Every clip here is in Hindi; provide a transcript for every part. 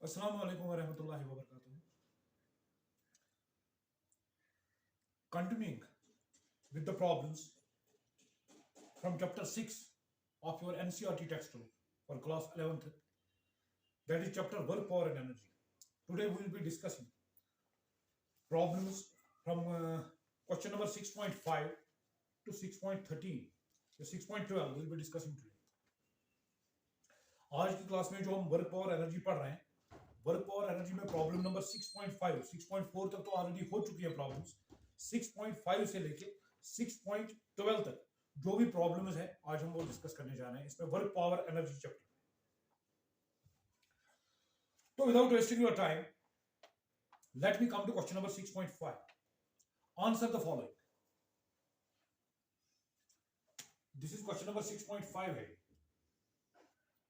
अस्सलाम वालेकुम वरहमतुल्लाहि वबरकातुहू. Continuing with the problems from chapter 6 of your NCERT textbook for class 11th, that is chapter work, power and energy. Today we will be discussing problems from question number 6.5 to 6.13. The 6.12 we will be discussing today. आज की क्लास में जो हम वर्क पावर एनर्जी पढ़ रहे हैं, वर्क पावर एनर्जी में प्रॉब्लम नंबर 6.5 6.4 तक तो ऑलरेडी हो चुकी है प्रॉब्लम्स. 6.5 से लेके 6.12 तक जो भी प्रॉब्लम्स है आज हम वो डिस्कस करने जा रहे हैं इसमें वर्क पावर एनर्जी चैप्टर. तो without wasting your time let me come to question number 6.5. Answer the following. This is question number 6.5 है,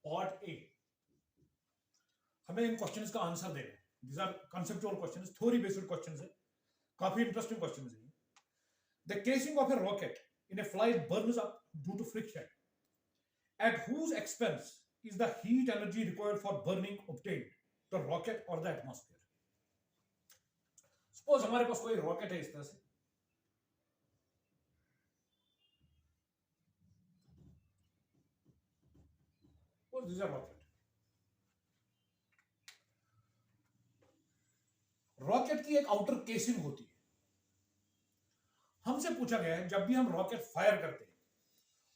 पार्ट ए. हमें इन क्वेश्चंस का आंसर देना है. These are conceptual questions, theory based questions है, काफी इंटरेस्टिंग क्वेश्चंस है. The casing of a rocket in a flight burns up due to friction. At whose expense is the heat energy required for burning obtained, the rocket और द एटमॉस्फेयर. सपोज हमारे पास कोई रॉकेट है इस तरह से, और this is a rocket. Rocket की एक आउटर केसिंग होती है. हमसे पूछा गया है जब भी हम रॉकेट फायर करते हैं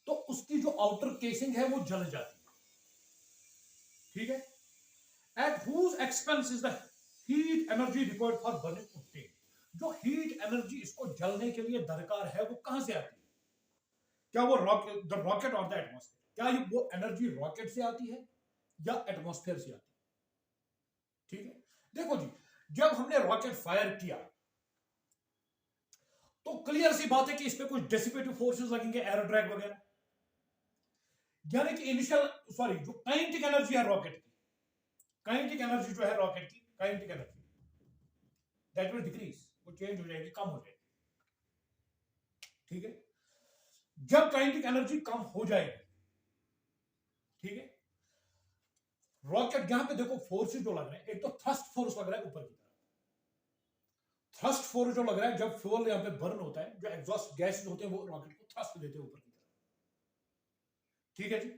तो उसकी जो आउटर केसिंग है वो जल जाती है. ठीक है. At whose expense is the heat energy required for burning obtained. जो हीट एनर्जी इसको जलने के लिए दरकार है वो कहां से आती है? क्या वो द रॉकेट और द एटमॉस्फेयर, क्या ये वो एनर्जी रॉकेट से आती है या एटमॉस्फेयर से आती है? ठीक है. देखो जी, जब हमने रॉकेट फायर किया तो क्लियर सी बात है कि इस पे कुछ डेसिपेटिव फोर्सेस लगेंगे, एयर ड्रैग वगैरह. यानी कि जो काइनेटिक एनर्जी है रॉकेट की, काइनेटिक एनर्जी जो है रॉकेट की, kinetic energy that will decrease, वो चेंज हो जाएगी, कम हो जाएगी. ठीक है. जब काइनेटिक एनर्जी कम हो जाएगी, ठीक है, रॉकेट यहां पे देखो फोर्सेस जो लग रहे हैं, एक तो थ्रस्ट फोर्स लग रहा है ऊपर की तरफ. थ्रस्ट फोर्स जो लग रहा है जब फ्यूल यहां पे बर्न होता है, जो एग्जॉस्ट गैसेस होते हैं वो रॉकेट को थ्रस्ट देते हैं ऊपर की तरफ. ठीक है जी.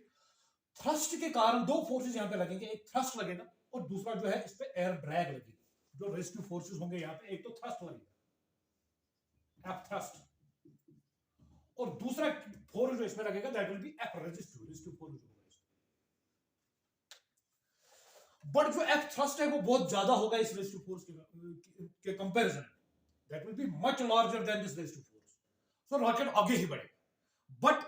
थ्रस्ट के कारण दो फोर्सेस यहां पे लगेंगे, एक थ्रस्ट लगेगा और दूसरा जो है इस पे एयर ड्रैग लगेगी. जो रेस्क्यू फोर्सेस होंगे यहां पे, एक तो थ्रस्ट लगेगा, एफ थ्रस्ट, और दूसरा फोर्स जो इसमें लगेगा that will be F resistive, resistive force होगा. बट जो एफ थ्रस्ट है वो बहुत ज्यादा होगा इस रेजिस्टिव फोर्स के comparison. That will be much larger than this resistive force. So rocket आगे ही बढ़ेगा. But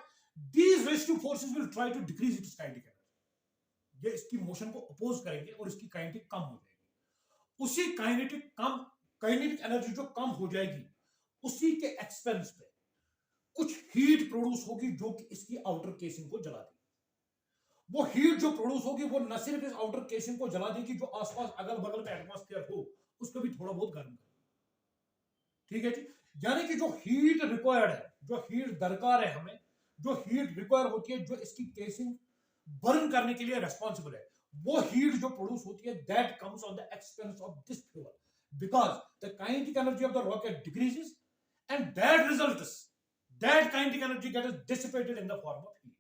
these resistive forces will try to decrease its kinetic energy. ये इसकी मोशन को अपोज करेंगे और इसकी काइनेटिक कम हो जाएगी. उसी काइनेटिक एनर्जी जो कम हो जाएगी उसी के एक्सपेंस पे कुछ हीट प्रोड्यूस होगी जो कि इसकी आउटर केसिंग को जला देगी. वो हीट जो प्रोड्यूस होगी वो न सिर्फ इस आउटर केसिंग को जला देगी, जो आसपास अगल बगल में एटमॉस्फेयर हो उसको भी थोड़ा बहुत गर्म करेगी. ठीक है जी. यानी कि जो हीट रिक्वायर्ड है, जो हीट दरकार है हमें, जो हीट रिक्वायर होती है, जो इसकी केसिंग बर्न करने के लिए रेस्पॉन्सिबल है, वो हीट जो प्रोड्यूस होती है that comes on the expense of this fuel, because the kinetic energy of the rocket decreases and that results, that kinetic energy gets dissipated in the form of heat.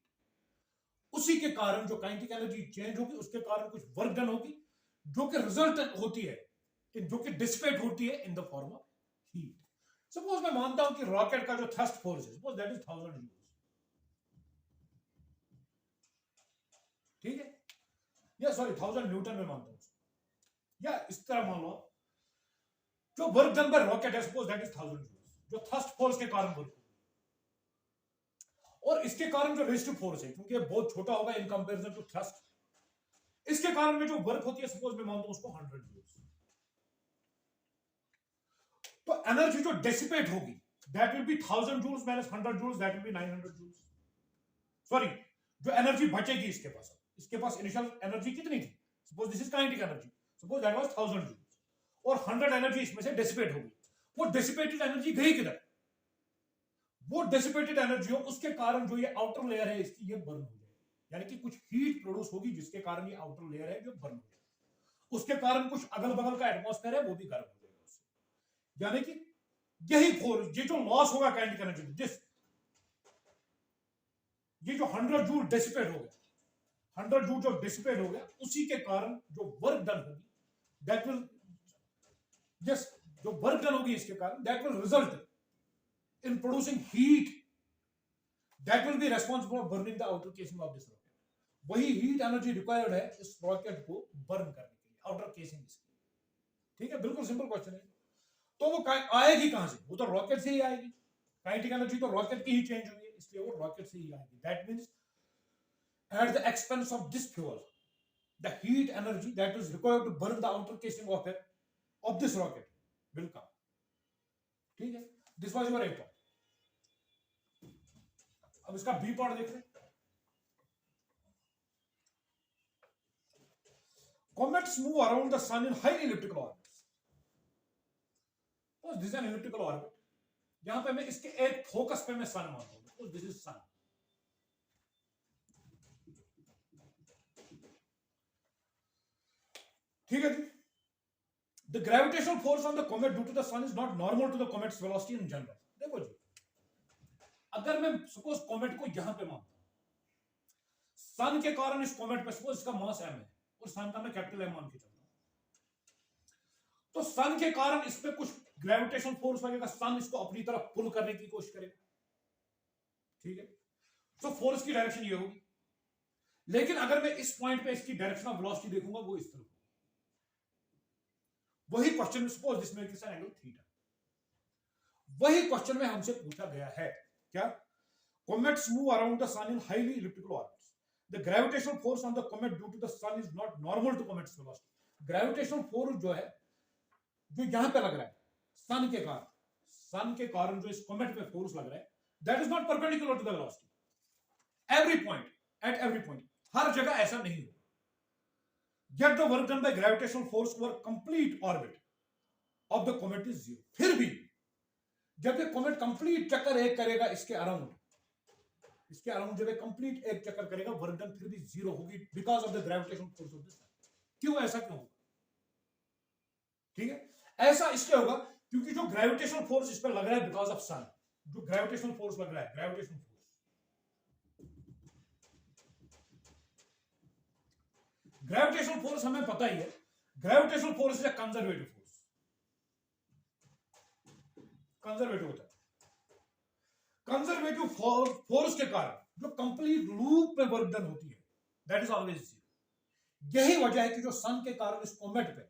उसी के कारण जो काइनेटिक एनर्जी चेंज होगी उसके कारण कुछ वर्क डन होगी जो कि रिजल्ट होती है, जो कि डिसिपेट होती है इन the form of heat. Suppose मैं मानता हूं कि रॉकेट का जो थ्रस्ट फोर्स है, सपोज दैट इज 1000 जूल्स. ठीक है. या सॉरी 1000 न्यूटन में मानता हूं, या इस तरह मान लो जो वर्क डन बाय रॉकेट है, सपोज दैट इज 1000 जूल्स, जो थ्रस्ट फोर्स के कारण वर्क होगी. और इसके कारण जो रेजिस्टिव फोर्स है, क्योंकि ये बहुत छोटा होगा इन कंपैरिजन टू थ्रस्ट, इसके कारण में जो वर्क होती है सपोज मैं मानता हूं उसको 100 जूल्स. तो एनर्जी जो डेसिपेट होगी that will be 1000 joules minus 100 joules, that will be 900 joules. Sorry, जो एनर्जी बचेगी इसके पास इनिशियल एनर्जी कितनी थी, suppose this is kinetic energy, suppose that was 1000 joules, और 100 एनर्जी इसमें से डिसिपेट होगी. वो डिसिपेटेड एनर्जी गई किधर? वो डिसिपेटेड एनर्जी हो उसके कारण जो ये आउटर लेयर है इसकी ये बर्न हो जाएगी. यानी कि कुछ हीट प्रोड्यूस होगी जिसके कारण ये आउटर लेयर है जो बर्न हो जाएगी. उसके कारण कुछ अगल बगल का एटमॉस्फेयर है वो भी गर्म हो जाएगा उससे। यानी कि यही फोर्स, ये जो लॉस होगा काइनेटिक एनर्जी, जिस ये जो 100 जूल डिसिपेट हो गया, 100 जूल जो डिसिपेट हो गया, उसी के कारण जो वर्क डन होगी दैट विल, यस, जो वर्क डन होगी इसके कारण that will result in producing heat that will be responsible for burning the outer casing of this rocket. वही हीट एनर्जी रिक्वायर्ड है इस रॉकेट को बर्न करने के लिए, आउटर केसिंग इसकी। ठीक है, बिल्कुल सिंपल क्वेश्चन है। तो वो आएगी कहां से? वो तो रॉकेट से ही आएगी। काइनेटिक एनर्जी तो रॉकेट की ही चेंज हुई है, इसलिए वो रॉकेट से ही आएगी। That means at the expense of this fuel, the heat energy that is required to burn the outer casing of this rocket will come. ठीक है, this was your A part. अब इसका B part देख रहे हैं। Comets move around the sun in highly elliptical orbits. This is an elliptical orbit. यहां पे मैं इसके एक फोकस पे मैं सन मानता हूं, दिस इज सन। ठीक है जी। The gravitational force on the comet due to the sun is not normal to the comet's velocity in general. देखो जी, अगर मैं सपोज कॉमेट को यहां पे मानता हूं, सन के कारण इस कॉमेट पे सपोज इसका मास m है और सन का मैं कैपिटल M मान के चलता हूं, तो सन के कारण इस पे कुछ ग्रेविटेशनल फोर्स लगेगा, सन इसको अपनी तरफ पुल करने की कोशिश करेगा। ठीक है, तो फोर्स की डायरेक्शन ये होगी। लेकिन अगर मैं इस पॉइंट पे इसकी डायरेक्शन ऑफ वेलोसिटी देखूंगा वो इस तरफ, वही क्वेश्चन में suppose this makes an angle theta, वही क्वेश्चन में हमसे पूछा गया है क्या? comets move around the sun in highly elliptical orbits. The gravitational force on the comet due to the sun is not normal to comet's velocity. gravitational force जो है, जो यहां पे लग रहा है सन के कारण, सन के कारण जो इस कॉमेट पे फोर्स लग रहा है, that is not perpendicular to the velocity every point, at every point, हर जगह ऐसा नहीं होगा। Yet the work done by gravitational force over complete orbit of the comet is zero. फिर भी जब ये कॉमेट कंप्लीट चक्कर एक करेगा इसके अराउंड जब ये कंप्लीट एक चक्कर करेगा, वर्क डन फिर भी जीरो होगी because of the gravitational force of the sun. क्यों? ऐसा क्यों होगा? ठीक है, ऐसा इसलिए होगा क्योंकि जो ग्रेविटेशनल फोर्स इस पर लग रहा है बिकॉज ऑफ सन, जो ग्रेविटेशनल फोर्स लग रहा है, ग्रेविटेशनल फोर्स हमें पता ही है, gravitational force is a conservative force, conservative होता है। कंजर्वेटिव फोर्स के कारण जो कंप्लीट लूप में वर्क डन होती है दैट इज ऑलवेज जीरो। यही वजह है कि जो सन के कारण इस कॉमेट पे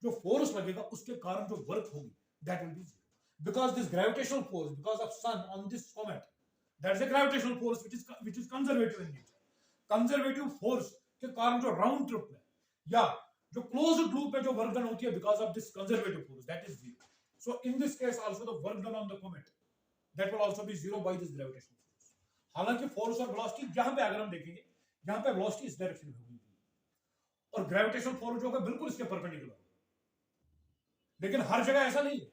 जो फोर्स लगेगा उसके कारण जो वर्क होगी that will be zero, because this gravitational force because of sun on this comet, that is a gravitational force which is conservative in nature. Conservative force के कारण जो राउंड ट्रिप में या जो क्लोज्ड लूप में जो वर्क डन होती है because of this conservative force that is zero. So in this case also the work done on the comet that will also be zero by this gravitational force. हालांकि फोर्स और वेलोसिटी यहां पे अगर हम देखेंगे, यहां पे वेलोसिटी इस डायरेक्शन में होगी और ग्रेविटेशनल फोर्स जो होगा बिल्कुल इसके परपेंडिकुलर, लेकिन हर जगह ऐसा नहीं है।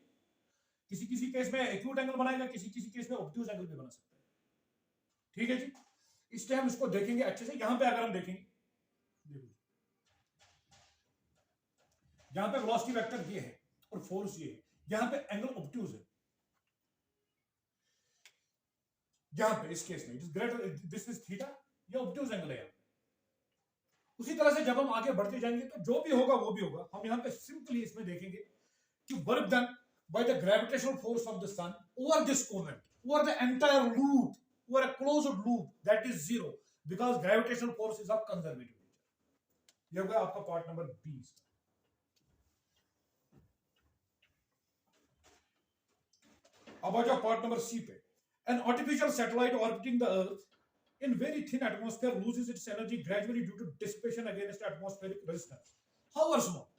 किसी किसी केस में एक्यूट एंगल बनाएगा, किसी किसी केस में ऑब्ट्यूज एंगल भी बना सकता है। ठीक है जी, इसलिए हम इसको देखेंगे अच्छे से। यहां पे अगर हम देखेंगे, यहां पे वेलोसिटी वेक्टर ये है और फोर्स ये है, यहां पे एंगल ऑब्ट्यूज है, यहां पे इस केस में it is greater, this is theta, ये ऑब्ट्यूज एंगल है। उसी तरह से जब हम आगे बढ़ते जाएंगे तो जो भी होगा वो भी होगा। हम यहां पे सिंपली इसमें देखेंगे कि work done by the gravitational force of the sun over this comet, over the entire loop, over a closed loop, that is zero because gravitational force is of conservative nature. ये होगा आपका पार्ट नंबर 20। अब आ जाओ पार्ट नंबर सी पे। An artificial satellite orbiting the Earth in very thin atmosphere loses its energy gradually due to dissipation against atmospheric resistance, however small.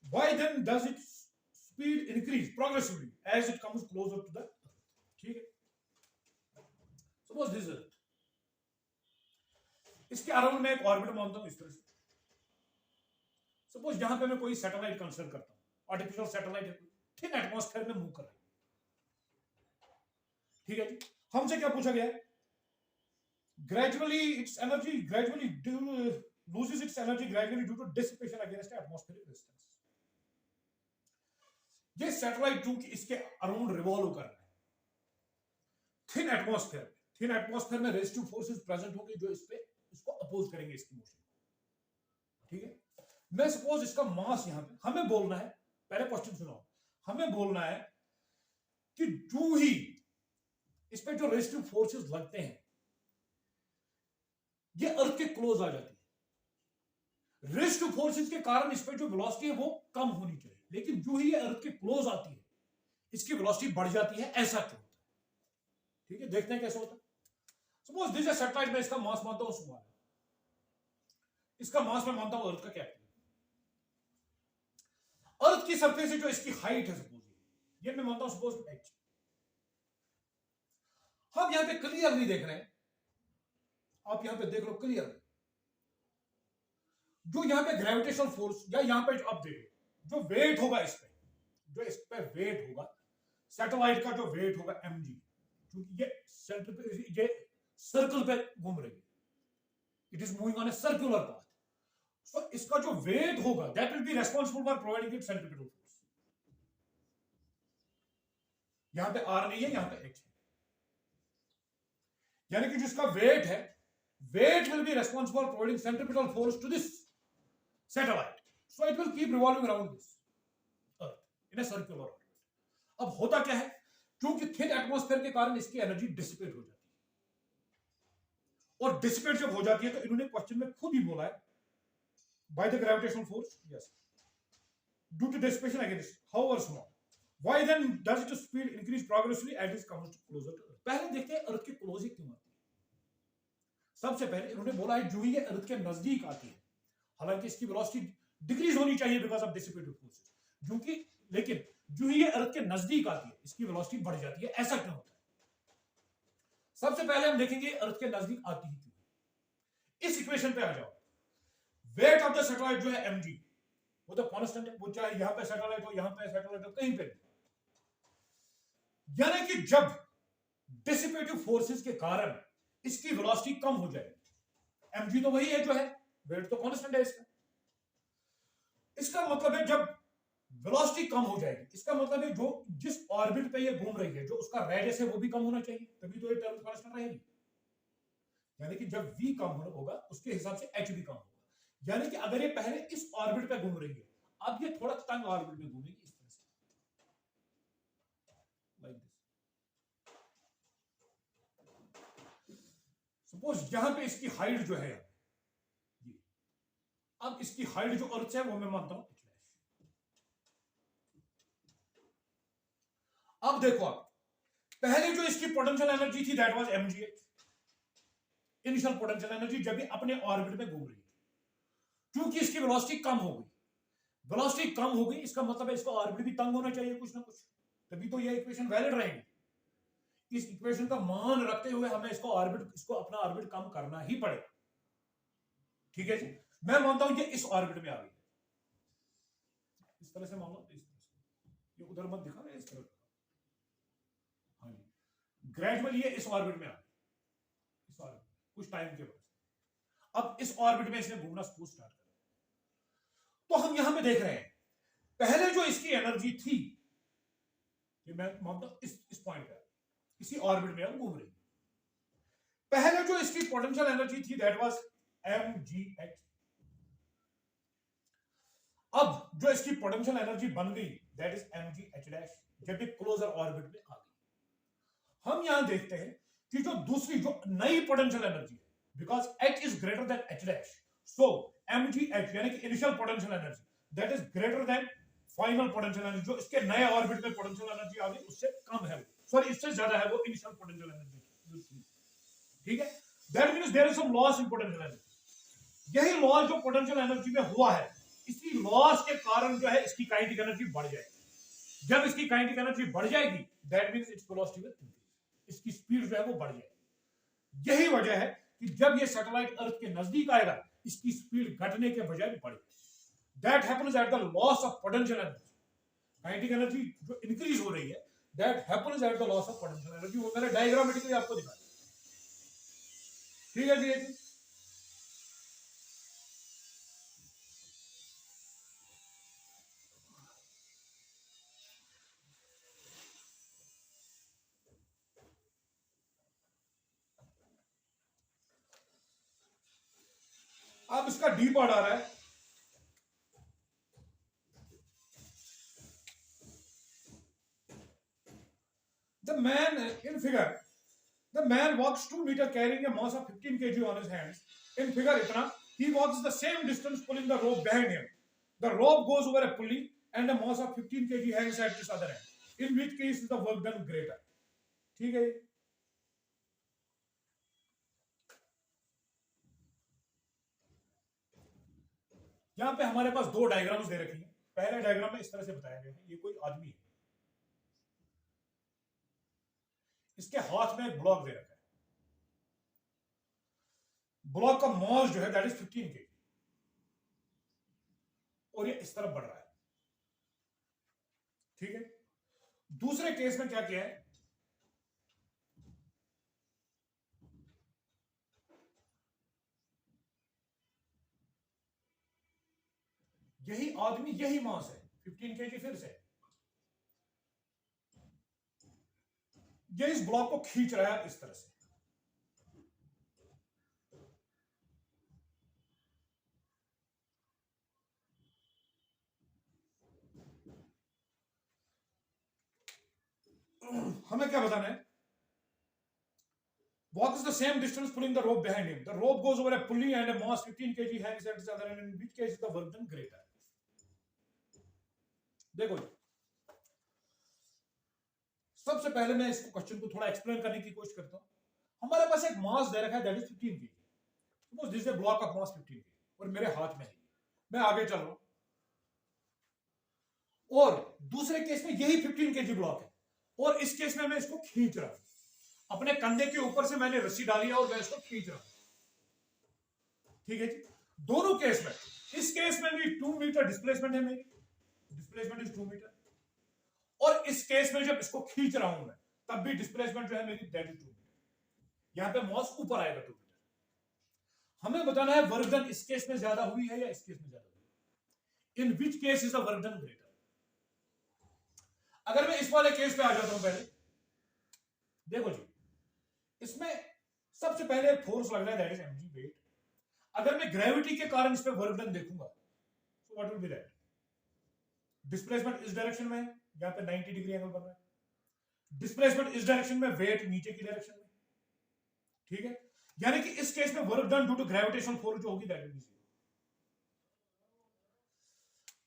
Why then does its speed increase progressively as it comes closer to the Earth? ठीक है, suppose this is, इसके अराउंड में एक ऑर्बिट मानता हूं इस तरह से। सपोज यहां पे मैं कोई सैटेलाइट कंसीडर करता हूं, आर्टिफिशियल सैटेलाइट है, थिन एटमॉस्फेयर में मूव कर रहा है। ठीक है जी, हमसे क्या पूछा गया है? Gradually it's energy gradually loses its energy gradually due to dissipation against atmospheric resistance. ये सैटेलाइट चूंकि इसके अराउंड रिवॉल्व कर रहा है थिन एटमॉस्फेयर में रेजिस्टिव फोर्सेस प्रेजेंट होंगे जो इस पे इसको अपोज करेंगे इसकी मोशन। ठीक है, मैं सपोज इसका मास यहां पे हमें बोलना है, पहले क्वेश्चन सुनो, हमें बोलना है कि जो ही इस पे जो रेजिस्टिव फोर्सेस लगते हैं ये अर्थ के क्लोज आ जाती है। रेजिस्टिव फोर्सेस के कारण इस पे जो वेलोसिटी है वो कम होनी चाहिए, लेकिन जो ही ये अर्थ के क्लोज आती है इसकी वेलोसिटी बढ़ जाती है। ऐसा क्यों होता है? ठीक है, देखते हैं कैसे होता है। सपोज दिस इज सैटेलाइट, में इसका मास मानता हूं स्मॉल, इसका मास मैं मानता हूं अर्थ का कैपिटल। अर्थ की सरफेस से जो इसकी हाइट है सपोज ये मैं मानता हूं सपोज h। हम यहां पे क्लियरली देख रहे हैं, आप यहां पे देख लो क्लियर, जो यहां पे ग्रेविटेशनल फोर्स या यहां पे अब देखो जो वेट होगा इस पे, जो इस पे वेट होगा सैटेलाइट का, जो वेट होगा mg, क्योंकि ये सेंटर पे ये सर्कल पे घूम रही है, it is moving on a circular path, so इसका जो वेट होगा that will be responsible for providing it centripetal force. यहां पे r नहीं है, यहां पे h है, यानी कि जिसका वेट है, weight will be responsible for providing centripetal force to this satellite, so it will keep revolving around this earth in a circular orbit. अब होता क्या है, क्योंकि थिन एटमॉस्फेयर के कारण इसकी एनर्जी डिसिपेट हो जाती है, और डिसिपेट जब हो जाती है तो इन्होंने क्वेश्चन में खुद ही बोला है by the gravitational force, yes, due to dissipation against however small, why then does its speed increase progressively as it comes closer to earth? पहले देखते हैं अर्थ के क्लोज ही क्यों आती है। सबसे पहले इन्होंने बोला है जो ही ये अर्थ के नजदीक आती है, हालांकि इसकी वेलोसिटी डिक्रीज होनी चाहिए बिकॉज ऑफ डिसिपेटिव फोर्सेस, क्योंकि लेकिन जो ही ये अर्थ के नजदीक आती है इसकी वेलोसिटी बढ़ जाती है। ऐसा क्यों होता है? सबसे पहले हम देखेंगे अर्थ के नजदीक आती ही क्यों। इस इक्वेशन पे आ जाओ, वेट ऑफ द सैटेलाइट जो है mg, वो तो कांस्टेंट है, वो चाहे यहां पे सैटेलाइट हो, यहां पे सैटेलाइट हो, कहीं पे भी, यानी कि जब डिसिपेटिव फोर्सेस के कारण इसकी वेलोसिटी कम हो जाएगी, mg तो वही है जो है, वेट तो कांस्टेंट है इसका मतलब है जब वेलोसिटी कम हो जाएगी, इसका मतलब है जो जिस ऑर्बिट पे ये घूम रही है, जो उसका रेडियस है वो भी कम होना चाहिए, तभी तो ये टर्म कांस्टेंट रहेगी। यानी कि जब v कम होगा उसके हिसाब से h भी कम होगा, यानी कि अगर ये पहले इस ऑर्बिट पे घूम रही है, अब ये थोड़ा तंग ऑर्बिट में घूमेगी इस तरह से, लाइक दिस। सपोज यहां पे इसकी हाइट जो है, अब इसकी हाइट जो अर्थ से है वो मैं मानता हूं h'। अब देखो आप, पहले जो इसकी पोटेंशियल एनर्जी थी that was mgh, initial potential energy, जब ये अपने ऑर्बिट में घूम रही है, क्योंकि इसकी वेलोसिटी कम हो गई, वेलोसिटी कम हो गई इसका मतलब है इसका ऑर्बिट भी तंग होना चाहिए कुछ ना कुछ, तभी तो ये इक्वेशन वैलिड रहेगी। इस इक्वेशन का मान रखते हुए हमें इसको अपना ऑर्बिट कम करना ही पड़ेगा। ठीक है जी, मैं मानता हूं ये इस ऑर्बिट में आ गई, इस तरह से मान लो, इस तरह से, ये उधर मत दिखा रहे, इस तरह, हाँ जी, ग्रेजुअली ये इस ऑर्बिट में आ गई, इस ऑर्बिट कुछ टाइम के बाद, अब इस ऑर्बिट में इसने घूमना स्टार्ट कर, तो हम यहां पे देख रहे हैं पहले जो इसकी एनर्जी थी, ये मैं मानता हूं इस पॉइंट पर इसी ऑर्बिट में हम घूम रही, पहले जो इसकी पोटेंशियल एनर्जी थी दैट वाज mgh, अब जो इसकी पोटेंशियल एनर्जी बन गई दैट इज mgh' जब ये क्लोजर ऑर्बिट में आ गई। हम यहां देखते हैं कि जो दूसरी जो नई पोटेंशियल एनर्जी है, because h is greater than h', so mgh यानी कि initial potential energy that is greater than final potential energy, जो इसके नए ऑर्बिट में पोटेंशियल एनर्जी आ गई उससे कम है, सॉरी इससे ज्यादा है वो इनिशियल पोटेंशियल एनर्जी। ठीक है, that means there is some loss in potential energy. यही लॉस जो पोटेंशियल एनर्जी में हुआ है, इसी लॉस के कारण जो है इसकी काइनेटिक एनर्जी बढ़ जाएगी। जब इसकी काइनेटिक एनर्जी बढ़ जाएगी that means its velocity will increase, इसकी स्पीड जो है वो बढ़ जाएगी। यही वजह है कि जब ये सैटेलाइट अर्थ के नजदीक आएगा इसकी स्पीड घटने के बजाय बढ़ेगी। That happens at the loss of potential energy. Kinetic energy जो इंक्रीज हो रही है that happens at the loss of potential energy. वो मैंने डायग्रामेटिकली आपको दिखाया, ठीक है जी। अब इसका डी पार्ट आ रहा है, the man in figure, the man walks 2 meters carrying a mass of 15 kg on his hands. In figure itna, he walks the same distance pulling the rope behind him. The rope goes over a pulley and a mass of 15 kg hangs at this other end. In which case is the work done greater? ठीक है, यहाँ पे हमारे पास दो डायग्राम्स दे रखी हैं। पहले डायग्राम में इस तरह से बताया गया है, ये कोई आदमी है, इसके हाथ में एक ब्लॉक दे रखा है, ब्लॉक का मास जो है दैट इज 15 kg और ये इस तरफ बढ़ रहा है। ठीक है, दूसरे केस में क्या किया है, यही आदमी यही मास है 15 kg, फिर से ये इस ब्लॉक को खींच रहा है इस तरह से। हमें क्या बताना है, walks the same distance pulling the rope behind him. The rope goes over a pulley and a mass 15 kg hangs at its other end. In which case is the work done greater? देखो जी, सबसे पहले मैं इस क्वेश्चन को थोड़ा एक्सप्लेन करने की कोशिश करता हूं। हमारे पास एक मास दे रखा है that is 15 kg। Suppose this is a block of mass 15 kg और मेरे हाथ में है, मैं आगे चल रहा हूं, और दूसरे केस में यही 15 kg ब्लॉक है और इस केस में मैं इसको खींच रहा हूं, अपने कंधे के ऊपर से मैंने रस्सी डाली है और मैं इसको खींच रहा हूं। ठीक है जी, दोनों केस में, इस केस में भी 2 मीटर डिस्प्लेसमेंट है मेरी, डिस्प्लेसमेंट इज 2 मीटर, और इस केस में जब इसको खींच रहा हूं मैं तब भी डिस्प्लेसमेंट जो है मेरी दैट इज 2 मीटर, यहां पे मास ऊपर आएगा 2 मीटर। हमें बताना है वर्क डन इस केस में ज्यादा हुई है या इस केस में ज्यादा हुई, in which case is the work done greater. अगर मैं इस वाले केस पे आ जाता हूं, पहले देखो जी, इसमें सबसे पहले फोर्स लग रहा है दैट इज mg वेट। अगर मैं ग्रेविटी के कारण इस पे वर्क डन देखूंगा तो what will be that, displacement इस डायरेक्शन में है, यहां पे 90 डिग्री एंगल बन रहा है, डिस्प्लेसमेंट इस डायरेक्शन में, वेट नीचे की डायरेक्शन में। ठीक है, यानी कि इस केस में work done due to gravitational force जो होगी दैट विल बी 0।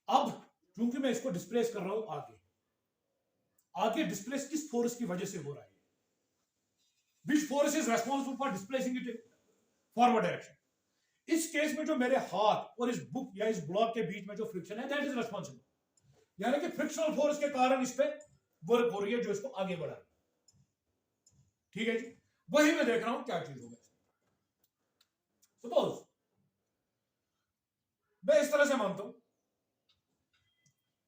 अब क्योंकि मैं इसको डिस्प्लेस कर रहा हूं आगे, आगे डिस्प्लेस किस फोर्स की वजह से हो रहा है, which force is responsible for displacing it in forward direction। इस केस में जो मेरे हाथ और इस बुक या इस ब्लॉक के बीच में जो फ्रिक्शन है दैट इज रेस्पॉन्सिबल, यानी कि फ्रिक्शनल फोर्स के कारण इस पे वर्क हो रही है जो इसको आगे बढ़ा रही है। ठीक है जी, वही मैं देख रहा हूं क्या चीज होगा। सपोज मैं इस तरह से मानता हूं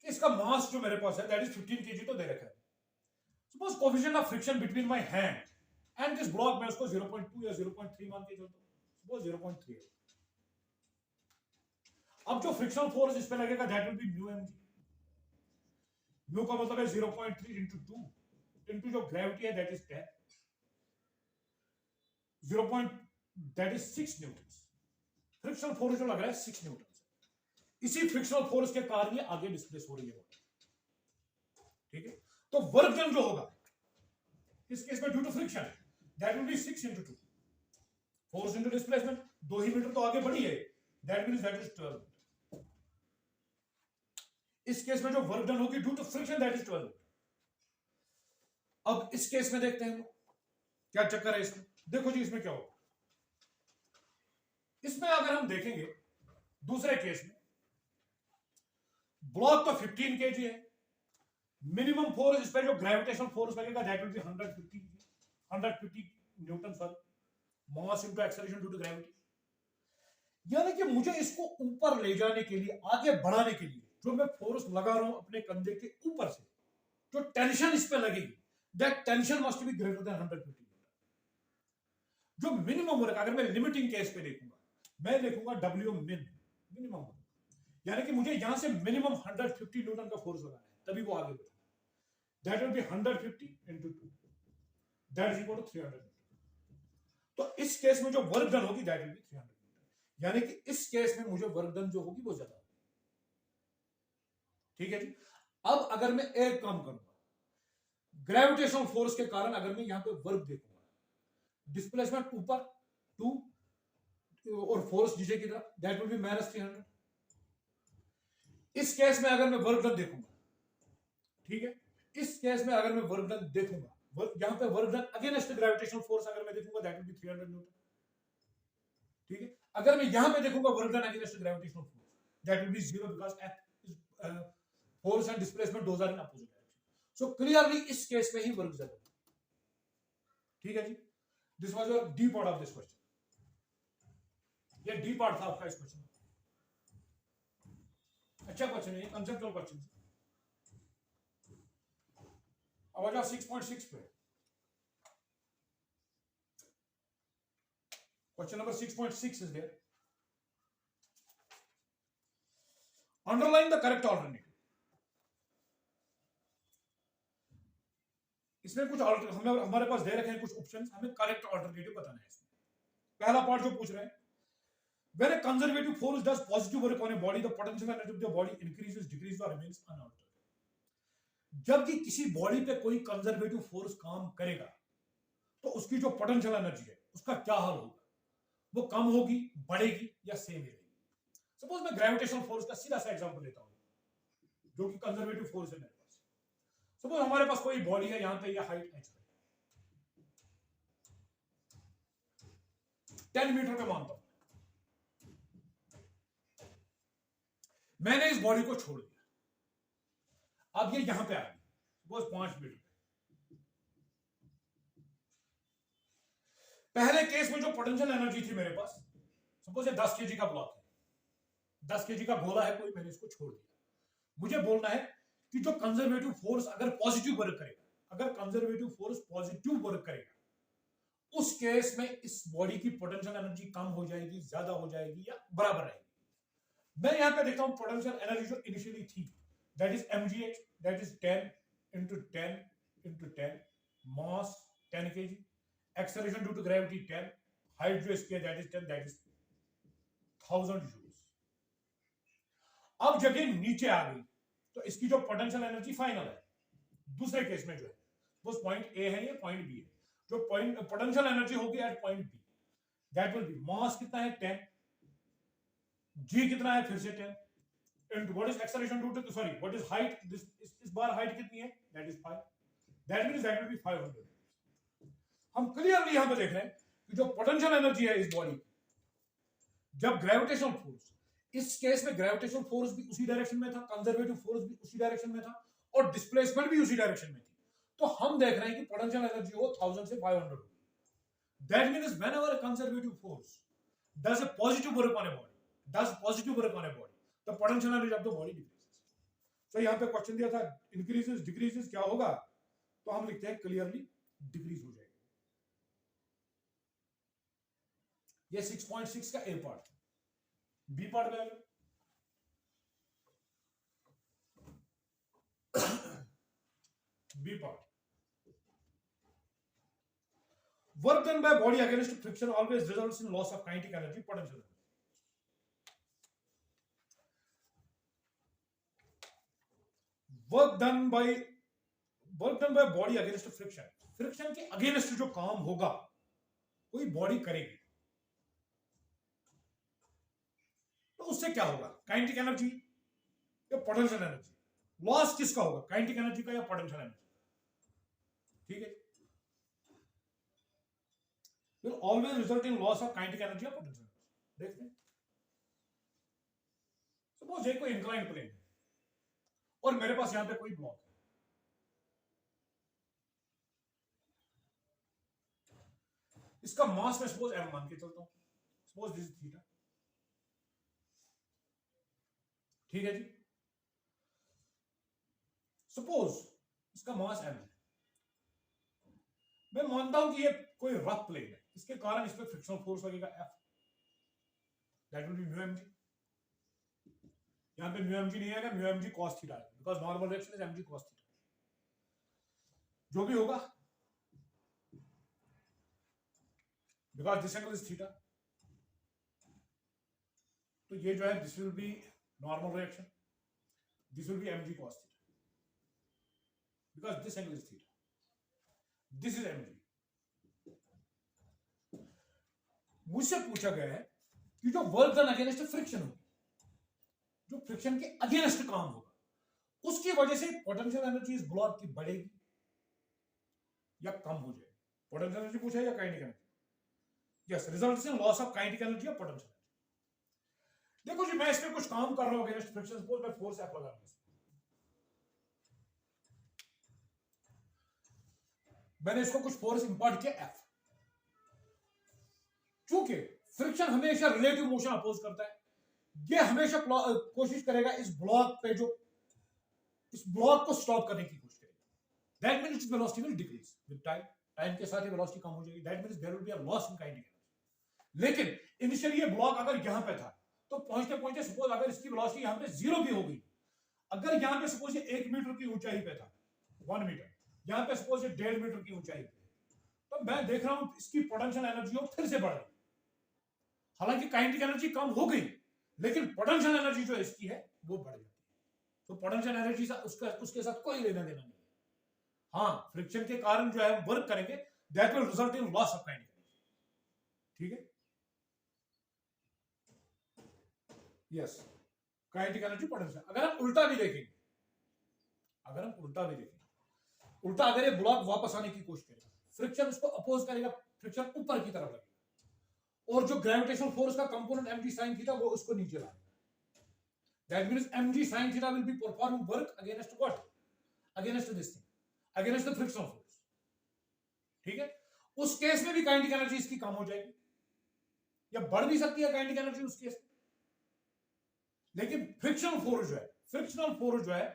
कि इसका मास जो मेरे पास है दैट इज 15 kg तो दे रखा है। Suppose coefficient of friction between my hand and this block, मैं उसको 0.2 या 0.3 मान के चलता हूं, सपोज 0.3 है। अब जो फ्रिक्शनल फोर्स इस पे लगेगा that will B mu mg। Mu का मतलब है 0.3 इंटू 2 इंटू जो ग्रेविटी है that is 10, 0. That is 6 Newton. Frictional force जो लग रहा है 6 न्यूटन, इसी फ्रिक्शनल फोर्स के कारण ये आगे डिस्प्लेस हो रही है। ठीक है, तो वर्क डन जो होगा इस केस में due to friction that will be 6 into 2, force into displacement, 2 ही मीटर तो आगे बढ़ी है, दैट मींस दैट इज 12। इस केस में जो वर्क डन होगी due to friction that is 12। अब इस केस में देखते हैं क्या चक्कर है इसमें। देखो जी, इसमें क्या होगा, इसमें अगर हम देखेंगे दूसरे केस में ब्लॉक तो 15 kg है, मिनिमम फोर्स इस पे जो ग्रेविटेशनल फोर्स लगेगा that will be 150 newton sir, mass into acceleration due to gravity. यानी कि मुझे इसको ऊपर ले जाने के लिए, आगे बढ़ाने के लिए जो मैं फोर्स लगा रहा हूं अपने कंधे के ऊपर से, जो टेंशन इस पे लगेगी that tension must be greater than 150 Newton. जो मिनिमम वर्क, अगर मैं लिमिटिंग केस पे देखूंगा, मैं देखूंगा डब्ल्यू मिन, मिनिमम, यानी कि मुझे यहां से मिनिमम 150 न्यूटन का फोर्स लगाना है तभी वो आगे बढ़ेगा, that will be 150 into 2 that is equal to 300 newton. तो इस केस में जो वर्क डन होगी दैट विल बी 300 न्यूटन। यानी कि इस केस में मुझे वर्क डन जो होगी वो ज्यादा होगी। ठीक है जी। अब अगर मैं एक काम करूंगा, ग्रेविटेशनल फोर्स के कारण अगर मैं यहां पे वर्क देखूंगा, डिस्प्लेसमेंट ऊपर 2 और फोर्स नीचे की तरफ, दैट विल बी -300। इस केस में अगर मैं वर्क डन देखूंगा, ठीक है, इस केस में अगर मैं वर्क डन देखूंगा, यहां पे work done against gravitational force अगर मैं देखूंगा, दैट विल बी 300 न्यूटन। ठीक है, अगर मैं यहां पे देखूंगा work done against gravitational force, that will be 0 because force and displacement those are in opposite direction. So clearly इस केस में ही वर्क ज्यादा होगा। ठीक है जी, this was your D part of this question. ये डी पार्ट था आपका इस क्वेश्चन। अच्छा क्वेश्चन है, कंसेप्चुअल क्वेश्चन। अब आ जाओ 6.6 पे। Question number 6.6 is there. Underline the correct alternative. इसमें कुछ हमारे पास दे रखे हैं कुछ ऑप्शंस, हमें करेक्ट ऑल्टरनेटिव बताना है इसमें। पहला पार्ट जो पूछ रहे हैं, when a conservative force does positive work on a body, the potential energy of the body increases, decreases or remains unaltered. जबकि किसी बॉडी पे कोई कंजर्वेटिव फोर्स काम करेगा तो उसकी जो पोटेंशियल एनर्जी है उसका क्या हाल होगा, वो कम होगी, बढ़ेगी या सेम ही रहेगी। सपोज मैं ग्रेविटेशनल फोर्स का सीधा सा एग्जांपल लेता हूं जो कि कंजर्वेटिव फोर्स है मेरे पास। सपोज हमारे पास कोई बॉडी है, यहां पे ये हाइट h है, 10 मीटर पे मानता हूं, मैंने इस बॉडी को छोड़ दिया, अब ये यहां पे आ गई सपोज 5 मीटर। पहले केस में जो पोटेंशियल एनर्जी थी मेरे पास, सपोज ये 10 केजी का ब्लॉक है, 10 केजी का गोला है कोई, मैंने इसको छोड़ दिया। मुझे बोलना है कि जो कंजर्वेटिव फोर्स अगर पॉजिटिव वर्क करेगा, अगर कंजर्वेटिव फोर्स पॉजिटिव वर्क करेगा, उस केस में इस बॉडी की पोटेंशियल एनर्जी कम हो जाएगी, ज्यादा हो जाएगी या बराबर रहेगी। मैं यहां पे देखता हूं पोटेंशियल एनर्जी जो इनिशियली थी, that is mgh, that is 10 into 10 into 10, mass 10 kg, acceleration due to gravity 10, height जो इसकी है that is 10, that is 1000 joules। अब जब ये नीचे आ गई तो इसकी जो पोटेंशियल एनर्जी फाइनल है, दूसरे केस में जो है वो पॉइंट ए है, ये पॉइंट बी है, जो पॉइंट पोटेंशियल एनर्जी होगी at point B, that will be mass कितना है 10, जी कितना है फिर से 10, into what is acceleration due to, sorry, what is height, this इस बार हाइट कितनी है, that is 5, that means that will be 500। हम क्लियरली यहां पे देख रहे हैं कि जो पोटेंशियल एनर्जी है इस बॉडी की, जब ग्रेविटेशनल फोर्स, इस केस में ग्रेविटेशनल फोर्स भी उसी डायरेक्शन में था, कंजर्वेटिव फोर्स भी उसी डायरेक्शन में था और डिस्प्लेसमेंट भी उसी डायरेक्शन में थी, तो हम देख रहे हैं कि पोटेंशियल एनर्जी हो 1000 से 500। That means whenever a conservative force does a positive work on a body, does positive work on a body, the potential energy of the body decreases। so यहां पे क्वेश्चन दिया था increases decreases क्या होगा, तो हम लिखते हैं क्लियरली डिक्रीज हो जाएगा। ये 6.6 का ए पार्ट। बी पार्ट में B part, work done by body against friction always results in loss of kinetic energy, potential energy। Work done by body against friction, friction के अगेंस्ट जो काम होगा कोई बॉडी करेगी तो उससे क्या होगा, काइनेटिक एनर्जी या पोटेंशियल एनर्जी, लॉस किसका होगा, काइनेटिक एनर्जी का या पोटेंशियल एनर्जी। ठीक है, will always result in loss of kinetic energy or potential energy। देखते हैं, सपोज ये कोई इंक्लाइंड प्लेन है और मेरे पास यहां पे कोई ब्लॉक है, इसका मास में सपोज m मान के चलता हूं, सपोज दिस इज थीटा। ठीक है जी, सपोज इसका मास m है, मैं मानता हूं कि ये कोई रफ प्लेन है, इसके कारण इस पे फ्रिक्शनल फोर्स लगेगा F, that will B mu mg। यहां पे म्यू mg नहीं आएगा, म्यू mg cos थीटा है, because normal direction is mg cos theta. जो भी होगा because this angle is theta, तो ये जो है this will be normal reaction, this will be mg cos theta, because this angle is theta, this is mg। मुझसे पूछा गया है कि जो वर्क डन अगेंस्ट फ्रिक्शन होगी, जो फ्रिक्शन के अगेंस्ट काम होगा, उसकी वजह से पोटेंशियल एनर्जी इस ब्लॉक की बढ़ेगी या कम हो जाएगी। पोटेंशियल एनर्जी पूछा है या kinetic energy? Yes, results in loss of kinetic energy या पोटेंशियल एनर्जी। देखो जी, मैं इसमें कुछ काम कर रहा हूं अगेंस्ट फ्रिक्शन, सपोज मैं फोर्स एफ लगा रहा हूं, मैंने इसको कुछ फोर्स इंपोर्ट किया एफ। चूंकि फ्रिक्शन हमेशा रिलेटिव मोशन अपोज करता है, ये हमेशा कोशिश करेगा इस ब्लॉक पे, जो इस ब्लॉक को स्टॉप करने की कोशिश करेगा। That means its velocity will decrease with time, time के साथ ही वेलोसिटी कम हो जाएगी। That means there will be a loss in kinetic energy. लेकिन इनिशियली ये ब्लॉक अगर यहां पे था, तो पहुंचते पहुंचते सपोज अगर इसकी वेलोसिटी यहां पे 0 भी हो गई, अगर यहां पे सपोज ये 1 मीटर की ऊंचाई पे था, 1 मीटर, यहां पे सपोज ये 1.5 मीटर की ऊंचाई पे, तो मैं देख रहा हूं इसकी पोटेंशियल एनर्जी फिर से बढ़ रही। हालांकि काइनेटिक एनर्जी कम हो गई, लेकिन पोटेंशियल एनर्जी जो इसकी है वो बढ़ जाती है। तो पोटेंशियल एनर्जी उसके साथ कोई लेना देना नहीं है। हाँ, फ्रिक्शन के कारण जो है हम वर्क करेंगे, that will result in loss of kinetic energy. ठीक है, यस, काइनेटिक एनर्जी पोटेंशियल। अगर हम उल्टा भी देखेंगे, उल्टा अगर ये ब्लॉक वापस आने की कोशिश करेगा, फ्रिक्शन उसको अपोज करेगा, फ्रिक्शन ऊपर की तरफ लगेगा, और जो ग्रेविटेशनल फोर्स का कंपोनेंट mg sin थीटा वो उसको नीचे लाएगा। That means mg sin theta will be performing work against what? Against this thing, against the frictional force. ठीक है, उस केस में भी काइनेटिक एनर्जी इसकी कम हो जाएगी या बढ़ भी सकती है काइनेटिक एनर्जी उस केस में। लेकिन फ्रिक्शनल फोर्स जो है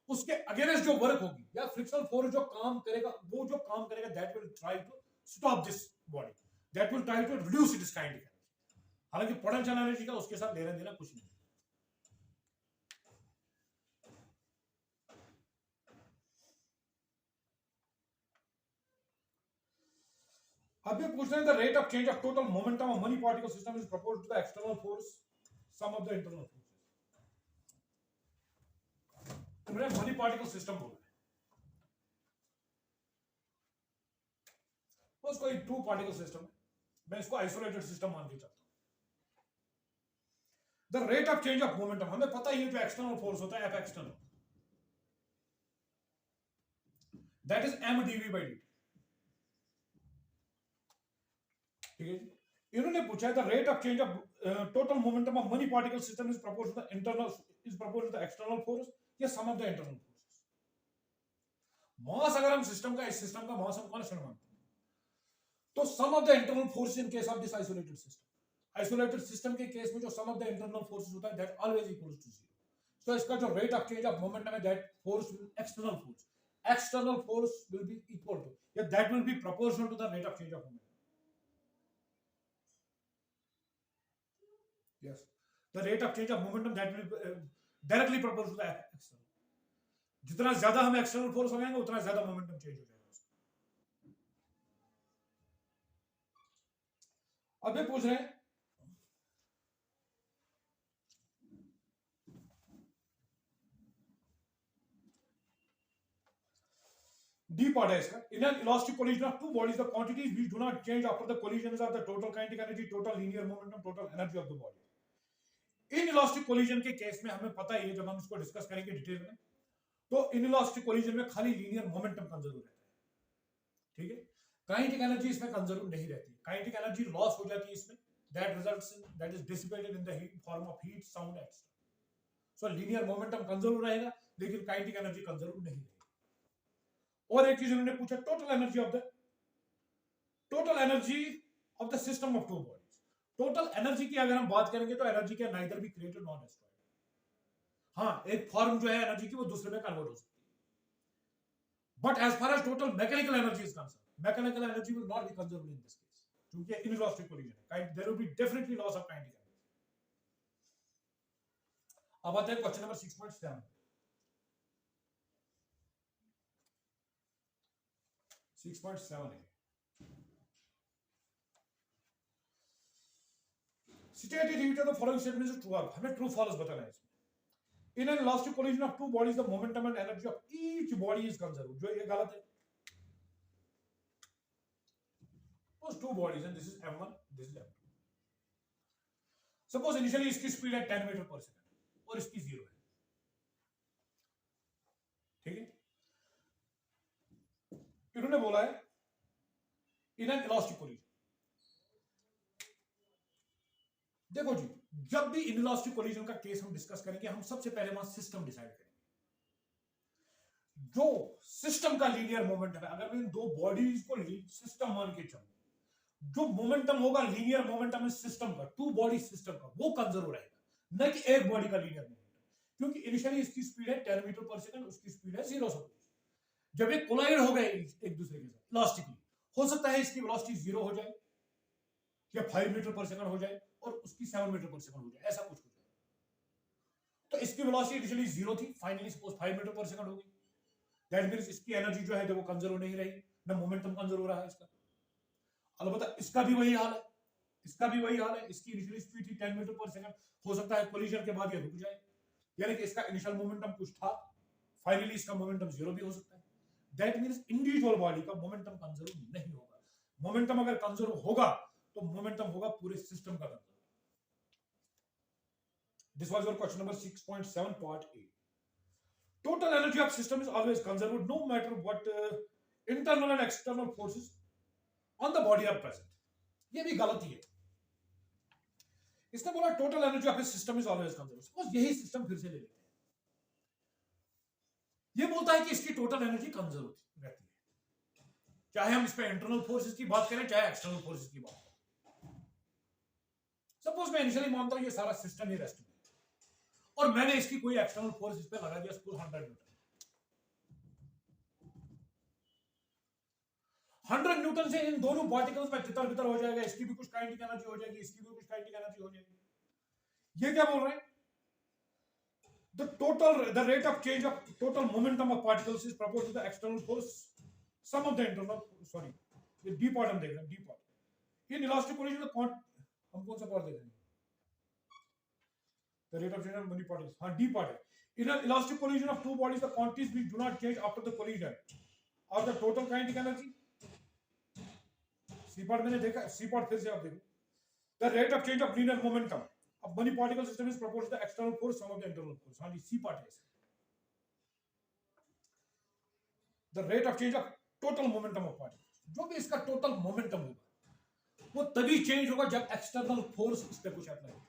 उसके अगेंस्ट जो वर्क होगी, या फ्रिक्शनल फोर्स जो काम करेगा, वो जो काम करेगा, that will try to stop this body, that will try to reduce its kinetic energy. हालांकि पोटेंशियल एनर्जी का उसके साथ लेना देना कुछ नहीं। अब ये पूछ रहे हैं the rate of change of total momentum of many particle system is proportional to the external force sum of the internal forces. तुमने मनी पार्टिकल सिस्टम बोला है, बस कोई 2 पार्टिकल सिस्टम है, मैं इसको आइसोलेटेड सिस्टम मान के चलता हूं। The rate of change of momentum, हमें पता ही है जो एक्सटर्नल फोर्स होता है F external, that is m dv by dt। ठीक है जी, इन्होंने पूछा है the rate of change of total momentum of many particle system is proportional to the internal, is proportional to the external force या sum of the internal forces. Mass अगर हम सिस्टम का, इस सिस्टम का मास हम कांस्टेंट मानते हैं, तो sum of the internal force in case of this isolated system, isolated system के केस में जो sum of the internal forces होता है दैट ऑलवेज इक्वल्स टू 0। तो इसका जो rate of change of momentum है, that force external force will be equal to, या that will be proportional to the rate of change of momentum. Yes, the rate of change of momentum that will directly proportional to the external. जितना ज्यादा हम एक्सटर्नल फोर्स लगाएंगे उतना ज्यादा मोमेंटम चेंज हो जाएगा उसका। अब ये पूछ रहे हैं डी पार्ट है इसका, in an elastic collision of 2 bodies the quantities which do not change after the collisions are the total kinetic energy, total linear momentum, total energy of the body। In elastic collision के केस में हमें पता ही है, जब हम इसको डिस्कस करेंगे डिटेल में, तो इन इलास्टिक कोलिजन में खाली लीनियर मोमेंटम कंजर्व रहता है। ठीक है, काइनेटिक एनर्जी इसमें कंजर्व नहीं रहती, काइनेटिक एनर्जी लॉस हो जाती है इसमें, that results in, that is dissipated in the heat form of heat, sound extra. So linear momentum conserve रहेगा, लेकिन काइनेटिक एनर्जी कंजर्व नहीं रहेगी। और एक चीज उन्होंने पूछा, total energy of the system of 2 bodies। Total energy की अगर हम बात करेंगे तो एनर्जी के neither be created not destroyed. हाँ, एक फॉर्म जो है एनर्जी की वो दूसरे में कन्वर्ट हो सकती है, but as far as total mechanical energy is concern, mechanical energy will not be conserved in this case, क्योंकि इनइलास्टिक कोलिजन है, there will be definitely loss of kinetic energy. अब आते हैं क्वेश्चन नंबर 6.7। 6.7 है। State is the following statement is true or हमें true false बताना है इसमें. In an elastic collision of two bodies, the momentum and energy of each body is conserved. जो ये गलत है. Suppose two bodies and this is m1, this is m2. Suppose initially इसकी speed है 10 मीटर पर सेकंड और इसकी 0 है. ठीक है. इन्होंने बोला है in an elastic collision. देखो जी, जब भी इनइलास्टिक कोलिजन का केस हम डिस्कस करेंगे, हम सबसे पहले वहां सिस्टम डिसाइड करेंगे. जो सिस्टम का लीनियर मोमेंटम है, अगर मैं इन दो बॉडीज को सिस्टम मान के चलूं, जो मोमेंटम होगा लीनियर मोमेंटम इस सिस्टम का, टू बॉडी सिस्टम का, वो कंजर्व रहेगा, न कि एक बॉडी का लीनियर मोमेंटम. क्योंकि इनिशियली इसकी स्पीड है 10 मीटर पर सेकंड, उसकी स्पीड है 0 सपोज. जब ये कोलाइड हो गए एक दूसरे के साथ इलास्टिकली, हो सकता है इसकी वेलोसिटी 0 हो जाए या 5 मीटर पर सेकंड हो जाए और उसकी 7 मीटर पर सेकंड हो जाए, ऐसा कुछ हो जाए. तो इसकी वेलोसिटी इनिशियली 0 थी, फाइनली सपोज 5 मीटर पर सेकंड हो गई. दैट मींस इसकी एनर्जी जो है वो कंजर्व नहीं रही, ना मोमेंटम कंजर्व हो रहा है इसका. अलबत्ता इसका भी वही हाल है, इसका भी वही हाल है. इसकी इनिशियली स्पीड थी 10 मीटर पर सेकंड, हो सकता है कोलिजन के बाद ये रुक जाए, यानी कि इसका इनिशियल मोमेंटम कुछ था, फाइनली इसका मोमेंटम 0 भी हो सकता है. दैट मींस इंडिविजुअल बॉडी का मोमेंटम कंजर्व नहीं होगा. मोमेंटम अगर कंजर्व होगा तो मोमेंटम होगा पूरे सिस्टम का conserve. This was your question number 6.7 part A. Total energy of system is always conserved no matter what internal and external forces on the body are present. ये भी गलती है. इसने बोला total energy of system is always conserved. Suppose यही सिस्टम फिर से ले लेते हैं. ये बोलता है कि इसकी टोटल एनर्जी कंजर्व रहती है, चाहे हम इस पे इंटरनल फोर्सेस की बात करें चाहे एक्सटर्नल फोर्सेस की बात करें. सपोज मैं इनिशियली मानता हूं ये सारा सिस्टम ही रेस्ट में और मैंने इसकी कोई एक्सटर्नल फोर्स इस पे लगा दिया, सपोज 100 न्यूटन. 100 न्यूटन से इन दोनों पार्टिकल्स में तितर बितर हो जाएगा, इसकी भी कुछ काइनेटिक एनर्जी हो जाएगी, इसकी भी कुछ काइनेटिक एनर्जी हो जाएगी. ये क्या बोल रहे हैं? the rate of change of total momentum of particles is proportional to the external force sum of the internal, sorry ये d part हम देख रहे हैं, d part. In elastic collision का हम कौन सा पार्ट देख रहे हैं? The rate of change of many particles, हाँ d part है. In an elastic collision of two bodies, the quantities which do not change after the collision are the total kinetic energy. C part मैंने देखा, C part फिर से आप देखो. The rate of change of linear momentum of many particle system is proportional to the external force sum of the internal force. हाँ जी, C part है. The rate of change of total momentum of particles, जो भी इसका total momentum होगा, वो तभी change होगा जब external force इस पे कुछ अप्लाई होगा.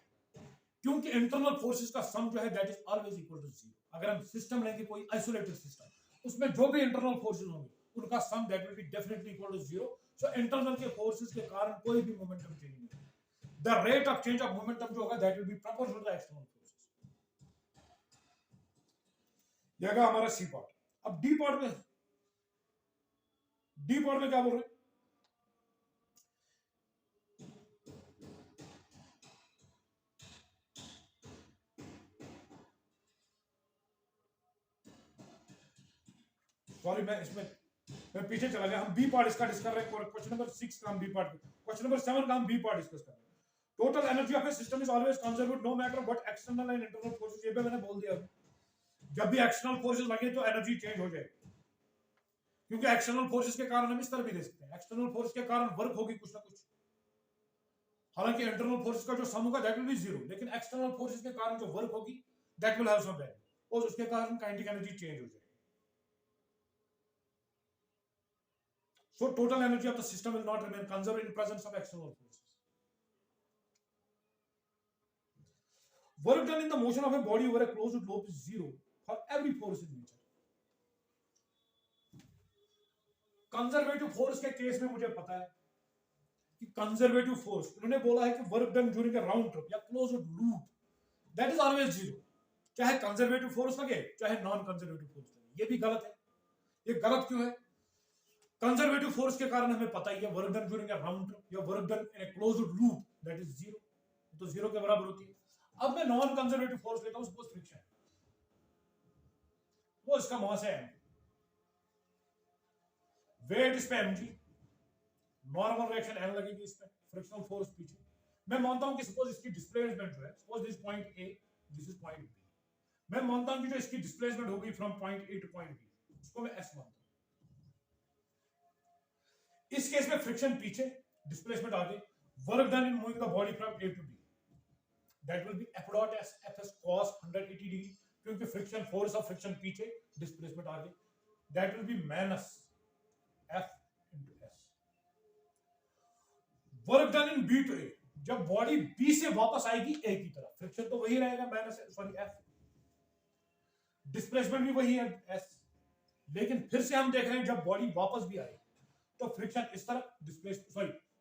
क्योंकि इंटरनल फोर्सेस का सम जो है that is always equal to 0. अगर हम सिस्टम लेंगे कोई आइसोलेटेड सिस्टम, उसमें जो भी इंटरनल फोर्सेस होंगे उनका sum that will be definitely equal to 0. So internal के फोर्सेस के कारण कोई भी मोमेंटम चेंज नहीं होगा. The rate of change of momentum जो होगा that will be proportional to the external forces. ये का हमारा सी पार्ट. अब डी पार्ट में क्या बोल रहे हैं? सॉरी मैं पीछे चला गया. हम बी पार्ट इसका डिस्कस कर रहे हैं. क्वेश्चन नंबर 6 का हम बी पार्ट, क्वेश्चन नंबर 7 का हम बी पार्ट डिस्कस कर रहे हैं. Total energy of a system is always conserved no matter what external and internal forces. ये भी मैंने बोल दिया. जब भी एक्सटर्नल फोर्सेस लगे तो एनर्जी चेंज हो जाएगी, क्योंकि एक्सटर्नल फोर्सेस के कारण हम इस तरह भी दे सकते हैं. एक्सटर्नल फोर्स के कारण वर्क होगी कुछ ना कुछ, हालांकि इंटरनल फोर्सेस का जो सम होगा दैट विल बी 0, लेकिन एक्सटर्नल फोर्सेस के कारण जो वर्क होगी that will have some value और उसके कारण काइनेटिक एनर्जी चेंज हो जाएगी. So total energy of the system will not remain conserved in presence of external forces. Work done in the motion of a body over a closed loop is 0 for every force in nature. Conservative force के केस में मुझे पता है कि कंजर्वेटिव फोर्स, उन्होंने बोला है कि work done during a round trip या closed loop that is always 0, चाहे कंजर्वेटिव फोर्स लगे चाहे नॉन कंजर्वेटिव फोर्स लगे. ये भी गलत है. ये गलत क्यों है? कंजर्वेटिव फोर्स के कारण हमें पता ही है work done during a round trip या work done in a closed loop that is 0, तो 0 के बराबर होती है. अब मैं नॉन कंजर्वेटिव फोर्स लेता हूं, सपोज फ्रिक्शन, वो इसका मास है, वेट इस पे mg, नॉर्मल रिएक्शन n लगेगी इस पे, फ्रिक्शनल फोर्स पीछे, मैं मानता हूं कि सपोज इसकी डिस्प्लेसमेंट जो है, suppose this point A, this is point B, मैं मानता हूं कि जो इसकी डिस्प्लेसमेंट होगी from point A to point B, उसको मैं एस मानता हूं। इस केस में फ्रिक्शन पीछे, डिस्प्लेसमेंट आगे, work done in moving the body from A to B, that will be F dot S, F S cos 180 degree, क्योंकि फ्रिक्शन, फोर्स ऑफ फ्रिक्शन पीछे, डिस्प्लेसमेंट आगे, that will be minus F into S. Work done in B to A, जब बॉडी बी से वापस आएगी ए की तरफ, फ्रिक्शन तो वही रहेगा, माइनस सॉरी एफ, डिस्प्लेसमेंट भी वही है एस, लेकिन फिर से हम देख रहे हैं जब बॉडी वापस भी आए तो फ्रिक्शन इस तरफ,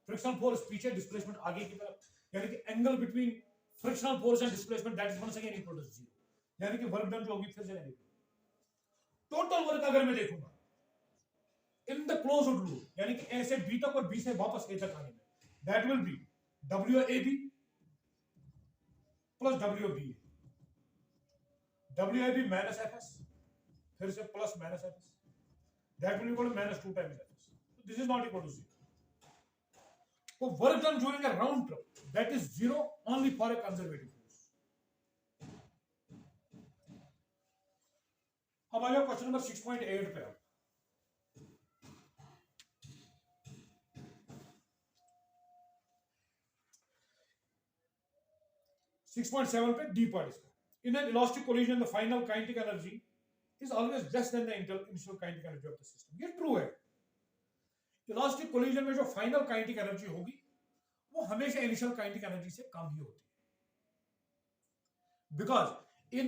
फ्रिक्शन फोर्स पीछे, डिस्प्लेसमेंट आगे की तरफ, यानी कि angle between frictional force and displacement that is once again equal to 0, यानी कि वर्क डन जो होगी फिर से नेगेटिव। टोटल वर्क अगर मैं देखूंगा इन द क्लोज्ड लूप, यानी कि ए से बी तक और बी से वापस ए तक आने में, that will be WAB plus WBA, WAB minus FS, फिर से plus minus FS, that will equal to minus 2 times FS, this is not equal to 0। तो work done during a round trip that is 0 only for a conservative force. अब आ जाओ क्वेश्चन नंबर 6.8 पे। आप 6.7 पे डी पार्ट इसका, in an elastic collision the final kinetic energy is always less than the initial kinetic energy of the system. ये ट्रू है, इलास्टिक कोलिजन में जो फाइनल काइनेटिक एनर्जी होगी वो हमेशा इनिशियल काइनेटिक एनर्जी से कम ही होती है, बिकॉज इन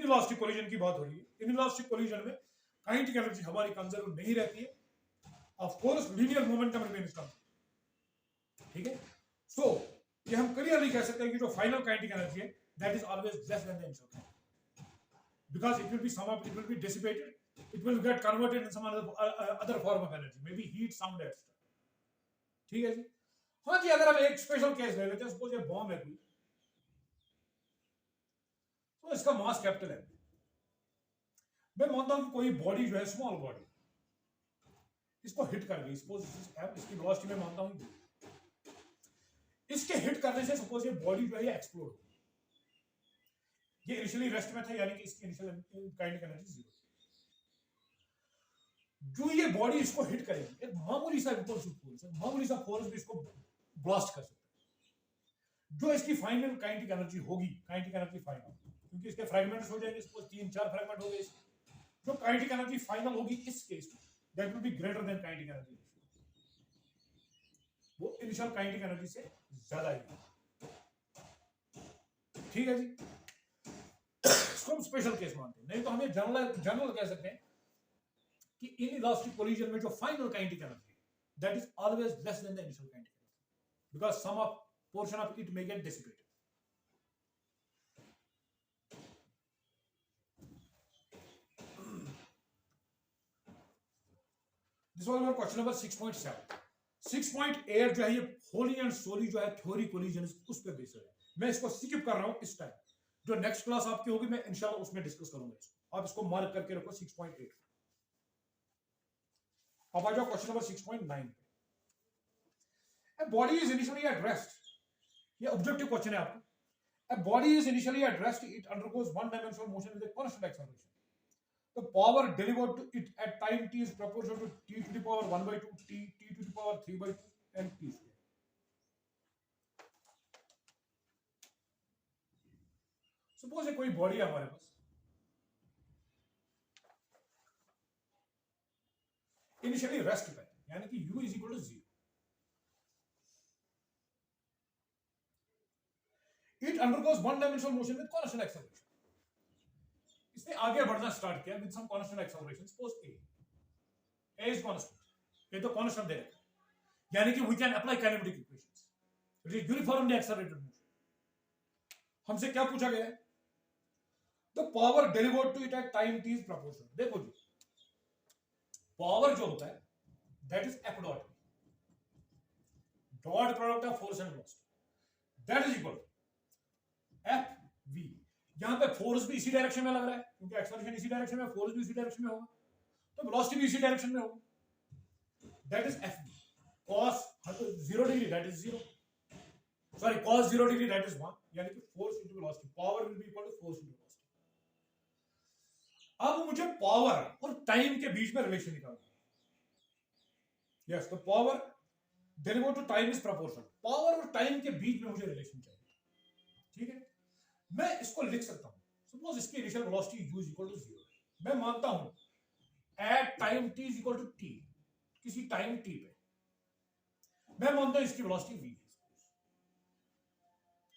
इलास्टिक कोलिजन की बात हो रही है, इन इलास्टिक कोलिजन में काइनेटिक एनर्जी हमारी कंजर्व नहीं रहती है, of course linear momentum remains कम, ठीक है। सो ये हम क्लियरली कह सकते हैं कि जो फाइनल काइनेटिक एनर्जी है that is always less than the initial kinetic, because it will be dissipated, it will get converted in some other form of energy, maybe heat, sound, etc. ठीक है जी। हाँ जी, अगर हम एक स्पेशल केस ले लेते हैं, सपोज ये बॉम्ब है कोई, तो इसका मास कैपिटल है, मैं मानता हूं कि कोई बॉडी जो है स्मॉल बॉडी इसको हिट कर गई, सपोज इसकी वेलोसिटी में मानता हूं, इसके हिट करने से सपोज ये बॉडी जो है ये एक्सप्लोड हो, ये इनिशियली रेस्ट में था, यानी कि इसकी इनिशियल काइनेटिक एनर्जी 0। जो ये बॉडी इसको हिट करेगी, एक मामूली सा इंपल्सिव फोर्स है, मामूली सा फोर्स भी इसको ब्लास्ट कर सकता है, जो इसकी फाइनल काइनेटिक एनर्जी होगी, काइनेटिक एनर्जी फाइनल, क्योंकि इसके फ्रैगमेंट्स हो जाएंगे, सपोज 3-4 फ्रैगमेंट हो गए, जो काइनेटिक एनर्जी फाइनल होगी इस केस में that will be greater than kinetic energy, वो इनिशियल काइनेटिक एनर्जी से ज्यादा है, ठीक है जी। इसको हम स्पेशल केस मानते हैं, नहीं तो हमें जनरल कह सकते हैं कि इनइलास्टिक कोलिजन में जो final kinetic energy that is always less than the initial kinetic energy, because some of portion of it may get dissipated. This was our question number 6.7. 6.8 जो है ये होली एंड सोली जो है थ्योरी कोलिजन उस पे बेस्ड है, मैं इसको स्किप कर रहा हूं इस टाइम, जो नेक्स्ट क्लास आपकी होगी मैं इंशाल्लाह उसमें डिस्कस करूंगा इसको, आप इसको मार्क करके रखो 6.8। अब आ जाओ क्वेश्चन नंबर 6.9 पे। A body is initially at rest, ये ऑब्जेक्टिव क्वेश्चन है आपका। A body is initially at rest, it undergoes one dimensional motion with a constant acceleration. The power delivered to it at time t is proportional to t to the power 1/2, t to the power 3/2 and t square. Suppose कोई बॉडी है हमारे पास, इनिशियली रेस्ट पे, यानी कि u is equal to 0. It undergoes one dimensional motion with constant acceleration. इसने आगे बढ़ना स्टार्ट किया with some constant acceleration. Suppose a is constant, ये तो constant दे रखा है, यानी कि we can apply kinematic equations. It is uniformly accelerated motion. हमसे क्या पूछा गया है? The power delivered to it at time t is proportional. देखो जी, पावर जो होता है that is F dot, dot product of force and velocity, that is equal to F V. यहां पे फोर्स भी इसी डायरेक्शन में लग रहा है, क्योंकि एक्सेलरेशन इसी डायरेक्शन में, फोर्स भी इसी डायरेक्शन में होगा, तो वेलोसिटी भी इसी डायरेक्शन में होगा, that is F V। cos 0 degree that is 0, sorry cos 0 degree that is 1, यानी कि force into velocity, power will be equal to force into velocity. अब मुझे पावर और टाइम के बीच में रिलेशन निकालना है। यस, तो power derivative two time is proportional, power और टाइम के बीच में मुझे रिलेशन चाहिए। ठीक है, मैं इसको लिख सकता हूं, सपोज इसकी initial velocity u is equal to 0, मैं मानता हूं at time t is equal to t, किसी टाइम t पे मैं मानता हूं इसकी वेलोसिटी v है।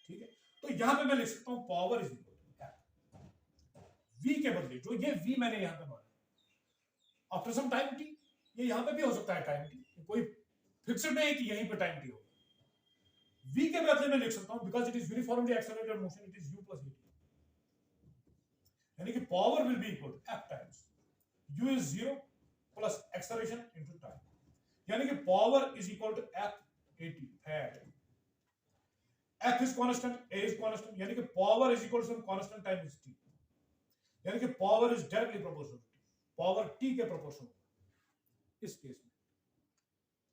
ठीक है, तो यहां पे मैं लिख सकता हूं power is equal to v के बदले जो ये v मैंने यहां पे माना आफ्टर सम टाइम t, ये यहां पे भी हो सकता है टाइम t, कोई फिक्स्ड नहीं है कि यहीं पे टाइम t हो। v के बदले मैं लिख सकता हूं because it is uniformly accelerated motion, it is u plus vt, यानी कि power will be equal to f times u is 0 plus acceleration into time, यानी कि power is equal to f at f is constant, a is constant, यानी कि power is equal to some constant time is t, यानी कि power is directly proportional, power t के प्रोपोर्शनल इस केस में।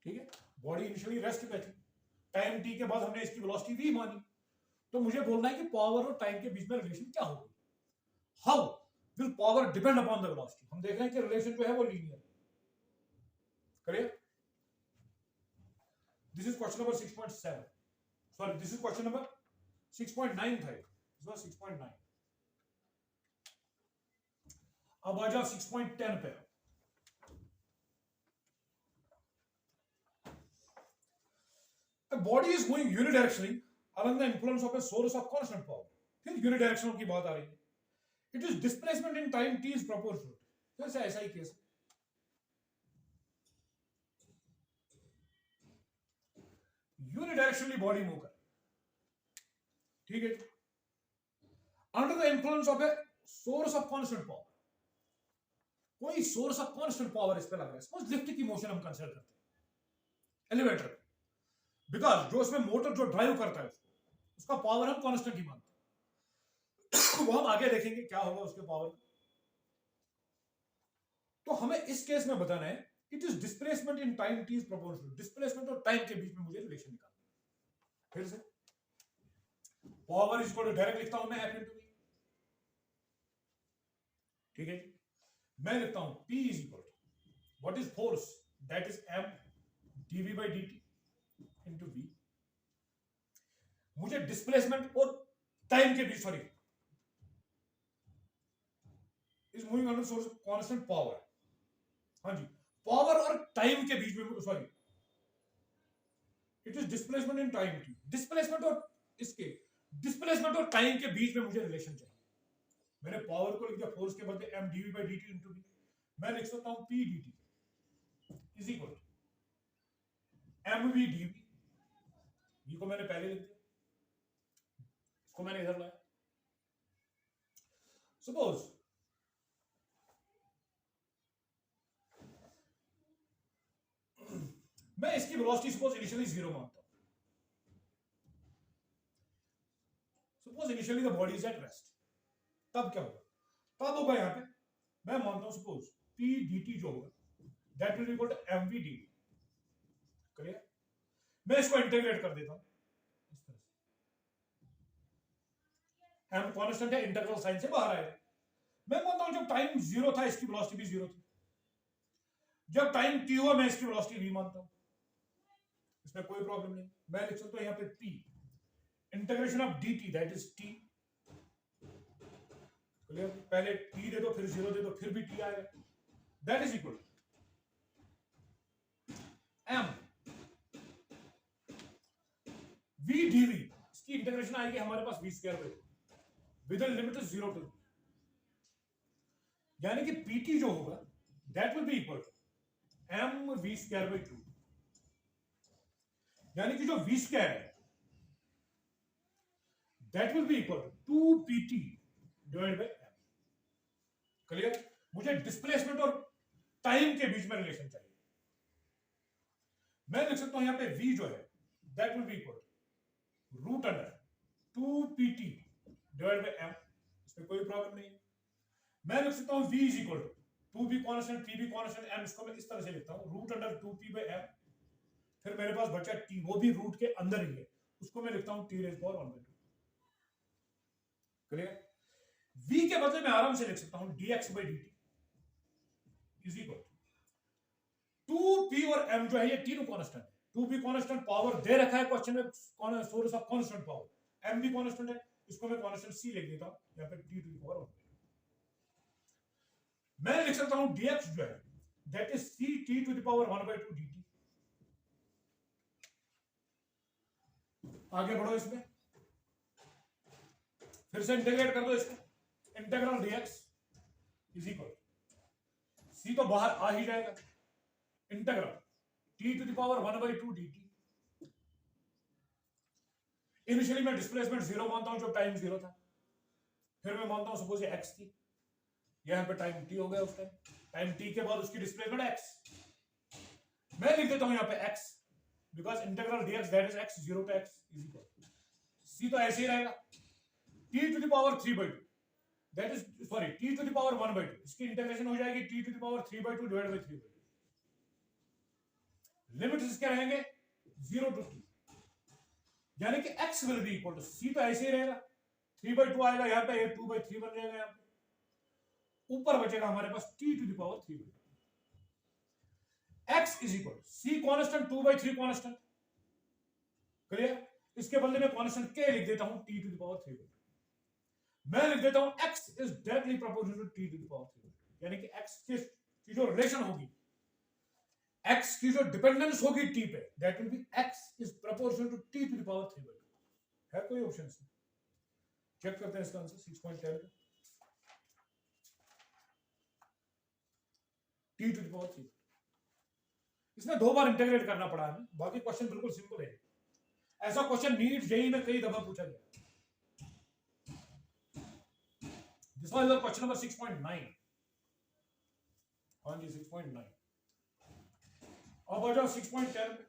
ठीक है, बॉडी इनिशियली रेस्ट पे थी, टाइम t के बाद हमने इसकी वेलोसिटी v मानी, तो मुझे बोलना है कि पावर और टाइम के बीच में रिलेशन क्या होगी, how will power depend upon the velocity. हम देख रहे हैं कि रिलेशन जो है वो लीनियर। करिए, this is question number 6.7, sorry this is question number 6.9 था, दिस वाज 6.9। अब आ जाओ 6.10 पे। A body is moving unidirectionally along the influence of a source of constant power, फिर यूनिडायरेक्शनल की बात आ रही है, it is displacement in time t is proportional, फिर से ऐसा ही केस, यूनिडायरेक्शनली बॉडी मूव कर, ठीक है, under the influence of a source of constant power, कोई सोर्स ऑफ कांस्टेंट पावर इस पे लग रहा है। सपोज लिफ्ट की मोशन हम कंसीडर करते हैं, एलिवेटर, बिकॉज जो उसमें मोटर जो ड्राइव करता है उसका पावर हम कांस्टेंट ही मानते हैं वो हम आगे देखेंगे क्या होगा उसके पावर। तो हमें इस केस में बताना है it is displacement in time t is proportional, displacement और टाइम के बीच में मुझे रिलेशन निकालना। फिर से power is equal to, direct लिखता हूं मैं f into v, ठीक है, मैं लिखता हूं p is equal to what is force, that is m dv by dt into v, मुझे डिस्प्लेसमेंट और टाइम के बीच, sorry is moving under source of constant power, हाँ जी, पावर और टाइम के बीच में, sorry it is displacement in time t, displacement और इसके डिस्प्लेसमेंट और टाइम के बीच में मुझे रिलेशन चाहिए। मैंने पावर को लिख दिया फोर्स के बदले m dv by dt into v, मैं लिख सकता हूं p dt is equal to mv dv, v को मैंने पहले लिख दिया, इसको मैंने इधर लाया। सपोज मैं इसकी वेलोसिटी सपोज इनिशियली 0 मानता हूं, suppose initially the body is at rest, तब क्या होगा, तब होगा यहां पे मैं मानता हूं सपोज p dt जो होगा that will equal to mv dt, clear, मैं इसको इंटीग्रेट कर देता हूं इस तरह से, m कांस्टेंट है, इंटीग्रल साइन से बाहर आएगा। मैं मानता हूं जब टाइम 0 था इसकी वेलोसिटी भी 0 थी, जब टाइम t हुआ मैं इसकी वेलोसिटी v मानता हूं, इसमें कोई प्रॉब्लम नहीं। मैं लिख सकता हूं यहां पे p integration of dt that is t, clear, पहले t दे दो फिर 0 दे दो फिर भी t आएगा, that is equal m v dv, इसकी इंटीग्रेशन आएगी हमारे पास v square by with limit 0 to, यानी कि pt जो होगा that will be equal m v square by 2, यानी कि जो v स्क्वायर है that will be equal to 2pt divided by m, clear. मुझे डिस्प्लेसमेंट और टाइम के बीच में रिलेशन चाहिए, मैं लिख सकता हूं यहां पे v जो है that will be equal root under 2pt divided by m, इसमें कोई प्रॉब्लम नहीं है। मैं लिख सकता हूं v is equal to 2p constant p भी कांस्टेंट m, इसको मैं इस तरह से लिखता हूं root under 2p bye m फिर मेरे पास बचा टी, वो भी रूट के अंदर ही है, उसको मैं लिखता हूं T raise power 1/2। Clear? v के बदले में आराम से लिख सकता हूं dx/dt is equal to 2p और m जो है ये तीनों कांस्टेंट है। 2p कांस्टेंट, पावर दे रखा है क्वेश्चन में, source of constant power, m भी कांस्टेंट है, इसको मैं कांस्टेंट c लिख देता हूं यहां पे t टू द पावर 1। मैं लिख सकता हूं dx जो है that is c t to the power 1/2 dt। आगे बढ़ो, इसमें फिर से इंटीग्रेट कर दो इसको, integral dx is equal, c तो बाहर आ ही जाएगा, integral t to the power 1/2 dt। Initially मैं डिस्प्लेसमेंट 0 मानता हूं जब टाइम 0 था, फिर मैं मानता हूं सपोज ये x थी, यहां पे टाइम t हो गया, उस टाइम t के बाद उसकी डिस्प्लेसमेंट x, मैं लिख देता हूं यहां पे x because integral dx that is x 0 to x is equal, c तो ऐसे ही रहेगा t to the power 3/2 that is sorry t to the power 1/2, इसकी इंटीग्रेशन हो जाएगी t to the power 3/2 divided by 3/2। Limits इसके रहेंगे 0 to t, यानी कि x will be equal to, c तो ऐसे ही रहेगा 3/2 आएगा यहां पे, ये 2/3 बन जाएगा यहां पे, ऊपर बचेगा हमारे पास t to the power 3/2। x is equal c constant 2/3 constant, clear? इसके बदले में कांस्टेंट k लिख देता हूं t टू द पावर 3/2। मैं लिख देता हूं x is directly proportional to t to the power 3/2, यानी कि x की जो रिलेशन होगी, x की जो डिपेंडेंस होगी t पे, that will be x is proportional to t to the power 3/2। है कोई ऑप्शन? चेक करते हैं इसका answer 6.10 t to the power 3। इसमें 2 बार इंटीग्रेट करना पड़ा हमें, बाकी क्वेश्चन बिल्कुल सिंपल है। ऐसा क्वेश्चन नीट जेईई में कई दफा पूछा गया। This was question number 6.9। हाँ जी 6.9। अब आ जाओ 6.10 पे।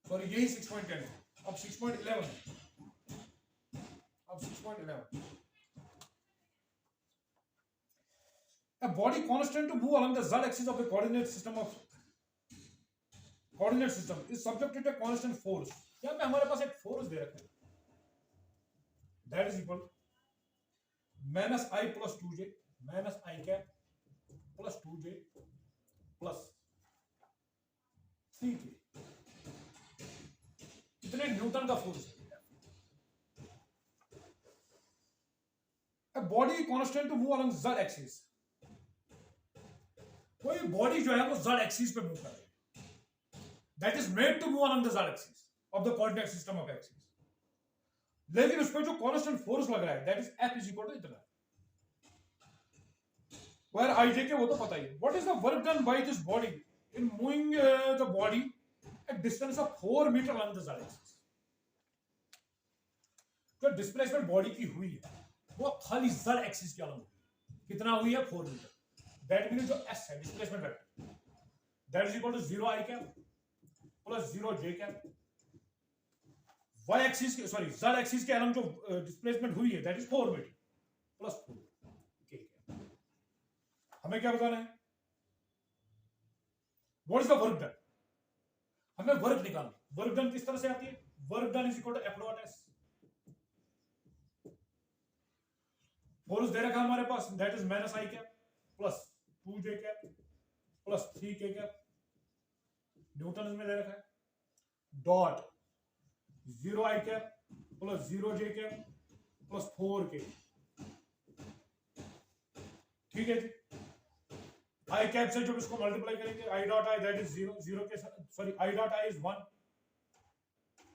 सॉरी यही 6.10 है। अब 6.11 है। अब 6.11 a body constant to move along the z axis of the coordinate system is subjected to a constant force। यहां पे हमारे पास एक फोर्स दे रखा है, that is equal minus I plus 2j minus I cap plus 2j plus 3k, इतने न्यूटन का फोर्स है। a body constant to move along z axis, कोई बॉडी जो है वो z एक्सिस पे मूव कर रही है, that is made to move along the z axis of the coordinate system of axis, लेकिन उस पे जो कांस्टेंट फोर्स लग रहा है that is F is equal to इतना, वेयर I J के वो तो पता ही है। What is the work done by this body in moving the body at distance of 4 metre along the z axis. जो डिस्प्लेसमेंट बॉडी की हुई है वो खाली z एक्सिस के अलोंग कितना हुई है 4 मीटर, that means जो s है displacement vector that is equal to 0 I cap plus 0 j cap, y axis के सॉरी z एक्सिस के अलग जो डिस्प्लेसमेंट हुई है that is 4 metre plus 4 k cap। हमें क्या बताना है? what is the work done? हमें वर्क निकालना। वर्क डन किस तरह से आती है? Work done is equal to F dot S, force दे रखा हमारे पास that is minus I cap plus 2j cap plus 3k cap, newton में दे रखा है, dot 0 I cap plus 0 j cap plus 4k, ठीक है जी। I कैप से जब इसको मल्टीप्लाई करेंगे I dot I that is 0 के साथ, sorry I dot I is 1,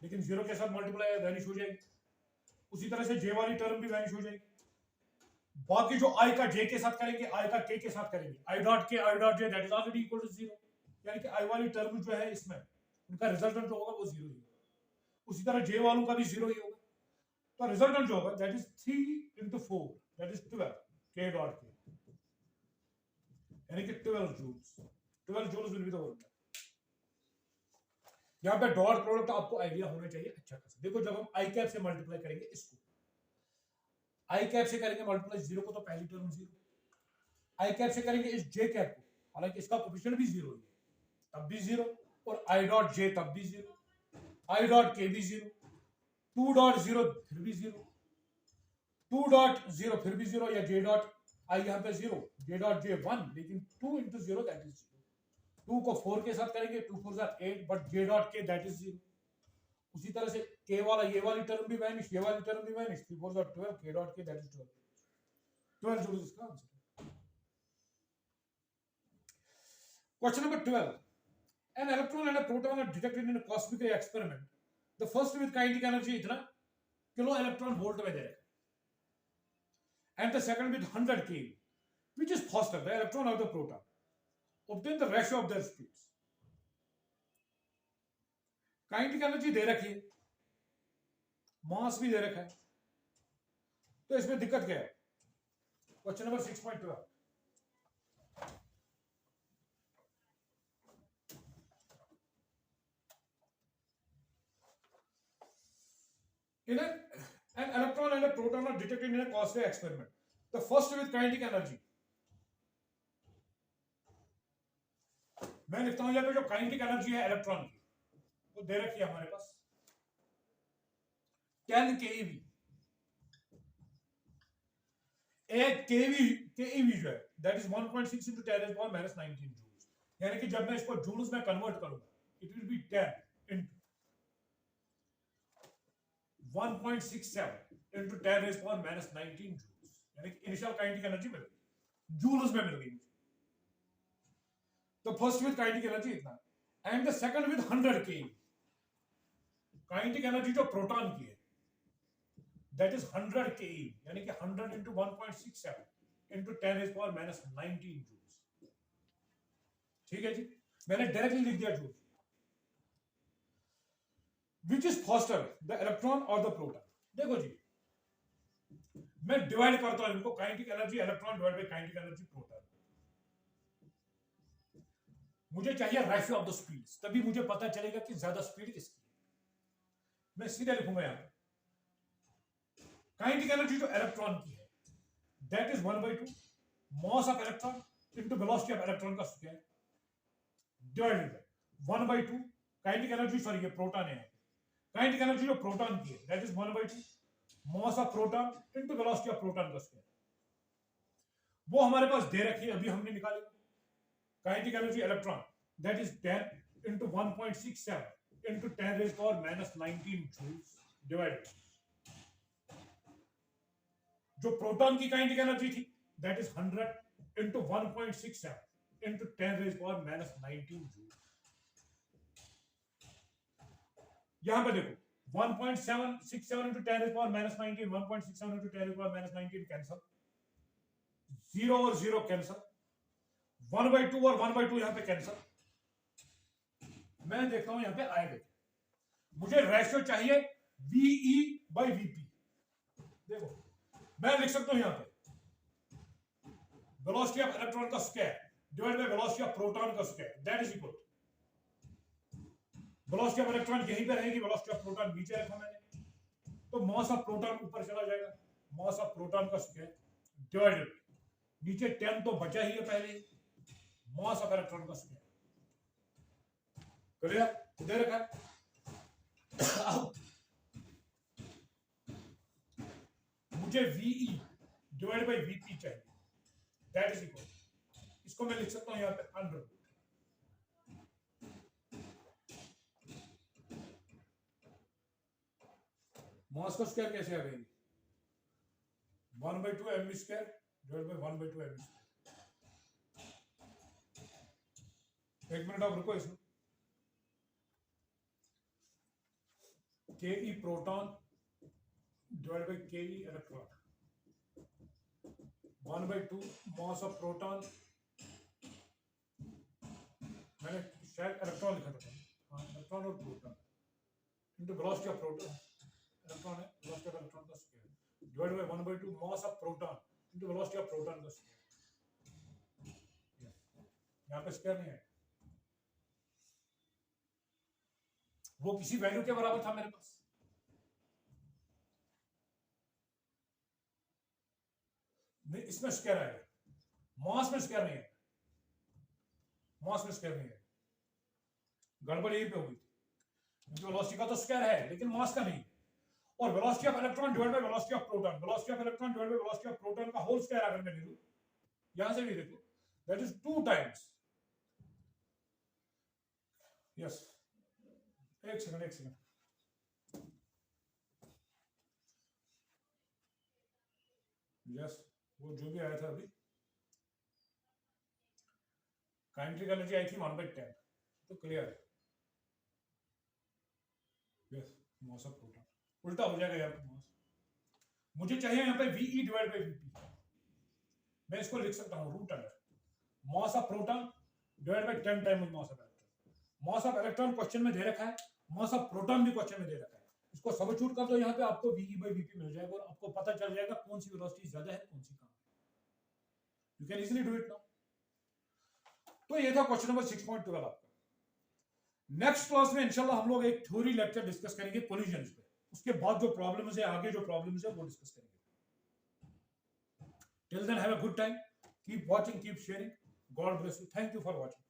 लेकिन 0 के साथ मल्टीप्लाई वैनिश हो जाएगी, उसी तरह से j वाली टर्म भी वैनिश हो जाएगी। बाकी जो I का J के साथ करेंगे, I का K के साथ करेंगे, I dot K I dot J that is already equal to 0, यानी कि I वाली टर्म जो है इसमें उनका रिजल्टेंट जो होगा वो 0 ही होगा, उसी तरह J वालों का भी 0 ही होगा। तो रिजल्टेंट जो होगा that is 3 into 4 that is 12 K dot K, यानी कि 12 joules will be the work. यहां पे डॉट प्रोडक्ट आपको आइडिया होना चाहिए अच्छा खासा। देखो जब हम I कैप से मल्टीप्लाई करेंगे इसको, आई कैप से करेंगे मल्टीप्लाई, जीरो को तो पहली टर्म जीरो, आई कैप से करेंगे इस जे कैप को, हालांकि इसका कोफिशिएंट भी जीरो है तब भी जीरो, और आई डॉट जे तब भी जीरो, आई डॉट के भी जीरो, 2 डॉट जीरो फिर भी जीरो, 2 डॉट जीरो फिर भी जीरो, या जे डॉट आई यहाँ पे जीरो, जे डॉट जे 1, लेकिन 2 into zero that is zero, 2 को 4 के साथ करेंगे 2 4 8, बट जे डॉट के दैट इज जीरो। उसी तरह से के वाला ये वाली टर्म भी वैनिश, ये वाली टर्म भी वैनिश, 3 4 12, के डॉट के दैट इज 12, 12 जूल इसका answer. Question number 12, an electron and a proton are detected in a cosmic ray experiment. The first with kinetic energy इतना किलो इलेक्ट्रॉन वोल्ट में दे रखा, and the second with 100 keV. Which is faster, the electron or the proton? Obtain the ratio of their speeds. Kinetic energy दे रखी है, मास भी दे रखा है, तो इसमें दिक्कत क्या है? Question number 6.12, an electron and a proton are detected in a cosmic experiment. The first with kinetic energy. मैं लिखता हूं यहाँ पे जो काइनेटिक एनर्जी है इलेक्ट्रॉन की वो दे रखी है हमारे पास 10 केवी, एक केवी जो है that is 1.6 into 10 raised power minus 19 joules, यानी कि जब मैं इसको जूल्स में कन्वर्ट करूंगा it will be 10 into 1.67 into 10 raised power minus 19 joules, यानी कि इनिशियल काइनेटिक एनर्जी मिल गई, जूल्स में मिल गई। तो फर्स्ट विद काइनेटिक एनर्जी इतना, and the second with 100 keV, kinetic energy जो प्रोटॉन की है दैट इज 100 केवी, यानी कि 100 into 1.67 into 10 raised power minus 19 joules। ठीक है जी, मैंने डायरेक्टली लिख दिया joule. Which is faster, the electron और द प्रोटॉन? देखो जी, मैं डिवाइड करता हूं इनको, kinetic energy electron divide by kinetic energy proton. मुझे चाहिए रेशियो ऑफ द स्पीड्स, तभी मुझे पता चलेगा कि ज्यादा स्पीड किसकी। मैं सीधे लिखूंगा यहां काइनेटिक एनर्जी जो इलेक्ट्रॉन की है that is 1/2 mass of electron into velocity of electron का square divided by 1/2 kinetic energy, sorry ये प्रोटॉन है, काइनेटिक एनर्जी जो प्रोटॉन की है that is 1/2 mass of proton into velocity of proton का स्क्वायर। वो हमारे पास दे रखी है, अभी हमने निकाली kinetic energy electron that is 10 into 1.67 into 10 raised power minus 19 joules divided जो प्रोटॉन की काइनेटिक एनर्जी थी that is 100 into 1.67 into 10 raised power minus 19 joules। यहां पे देखो 1.767 into 10 raised power minus 19, 1.67 into 10 raised power minus 19 cancel, 0 और 0 कैंसल, 1/2 और 1/2 यहां पे कैंसल। मैं देखता हूं यहां पे आएगा, मुझे रेशियो चाहिए VE by VP। देखो मैं लिख सकता हूं यहां पे वेलोसिटी ऑफ इलेक्ट्रॉन का square divide by velocity of proton का square that is equal, velocity of electron यहीं पे रहेगी, वेलोसिटी ऑफ प्रोटॉन नीचे रखा मैंने, तो मास ऑफ प्रोटॉन ऊपर चला जाएगा, मास ऑफ प्रोटॉन का स्क्वायर डिवाइडेड नीचे 10 तो बचा ही है पहले, मास ऑफ इलेक्ट्रॉन का स्क्वायर। क्लियर, दे रखा है। मुझे VE डिवाइड बाय VP चाहिए दैट इज इक्वल, इसको मैं लिख सकता हूं यहां पे 100। मास का स्क्वायर कैसे आ गई, 1/2 mv square divide bye 1/2 mv square. एक मिनट आप रुको, इसमें ke proton divide bye ke electron, 1/2 mass of proton, मैंने शायद इलेक्ट्रॉन लिखा था, हाँ इलेक्ट्रॉन और proton into velocity of proton, electron है वेलोसिटी ऑफ इलेक्ट्रॉन का square divide bye 1/2 mass of proton into velocity of proton का स्क्वायर। यहां पे स्क्वायर नहीं है, वो किसी वैल्यू के बराबर था मेरे पास, नहीं, इसमें स्क्वायर आएगा, मास में स्क्वायर नहीं है, मास में स्क्वायर नहीं है, गड़बड़ यहीं पे होगी, क्योंकि वेलोसिटी का तो स्क्वायर है लेकिन मास का नहीं। और velocity of electron divide by velocity of proton, velocity of electron divide by velocity of proton का होल स्क्वायर अगर मैं ले लूं, यहां से भी देखो, दैट इज 2 टाइम्स, यस, एक सेकंड, यस, वो जो भी आया था अभी, काइनेटिक एनर्जी आई थी 1/10, तो क्लियर है, यस, मास ऑफ प्रोटॉन, उल्टा हो जाएगा यार मास, मुझे चाहिए यहाँ पे VE डिवाइड बाय VP, मैं इसको लिख सकता हूँ root under mass of proton divide by 10 times mass of electron. Mass of electron question में दे रखा है, मास ऑफ प्रोटॉन भी क्वेश्चन में दे रखा है, इसको सब्स्टिट्यूट कर दो यहाँ पे, आपको VE बाय VP मिल जाएगा और आपको पता चल जाएगा कौन सी वेलोसिटी ज्यादा है कौन सी कम है, you can easily do it now. तो ये था क्वेश्चन नंबर 6.12 आपका। नेक्स्ट क्लास में इंशाल्लाह हम लोग एक थ्योरी लेक्चर डिस्कस करेंगे कोलिजन्स पे, उसके बाद जो प्रॉब्लम्स है, आगे जो प्रॉब्लम्स है वो डिस्कस करेंगे। Till then have a good time, keep watching, keep sharing, God bless you, thank you for watching.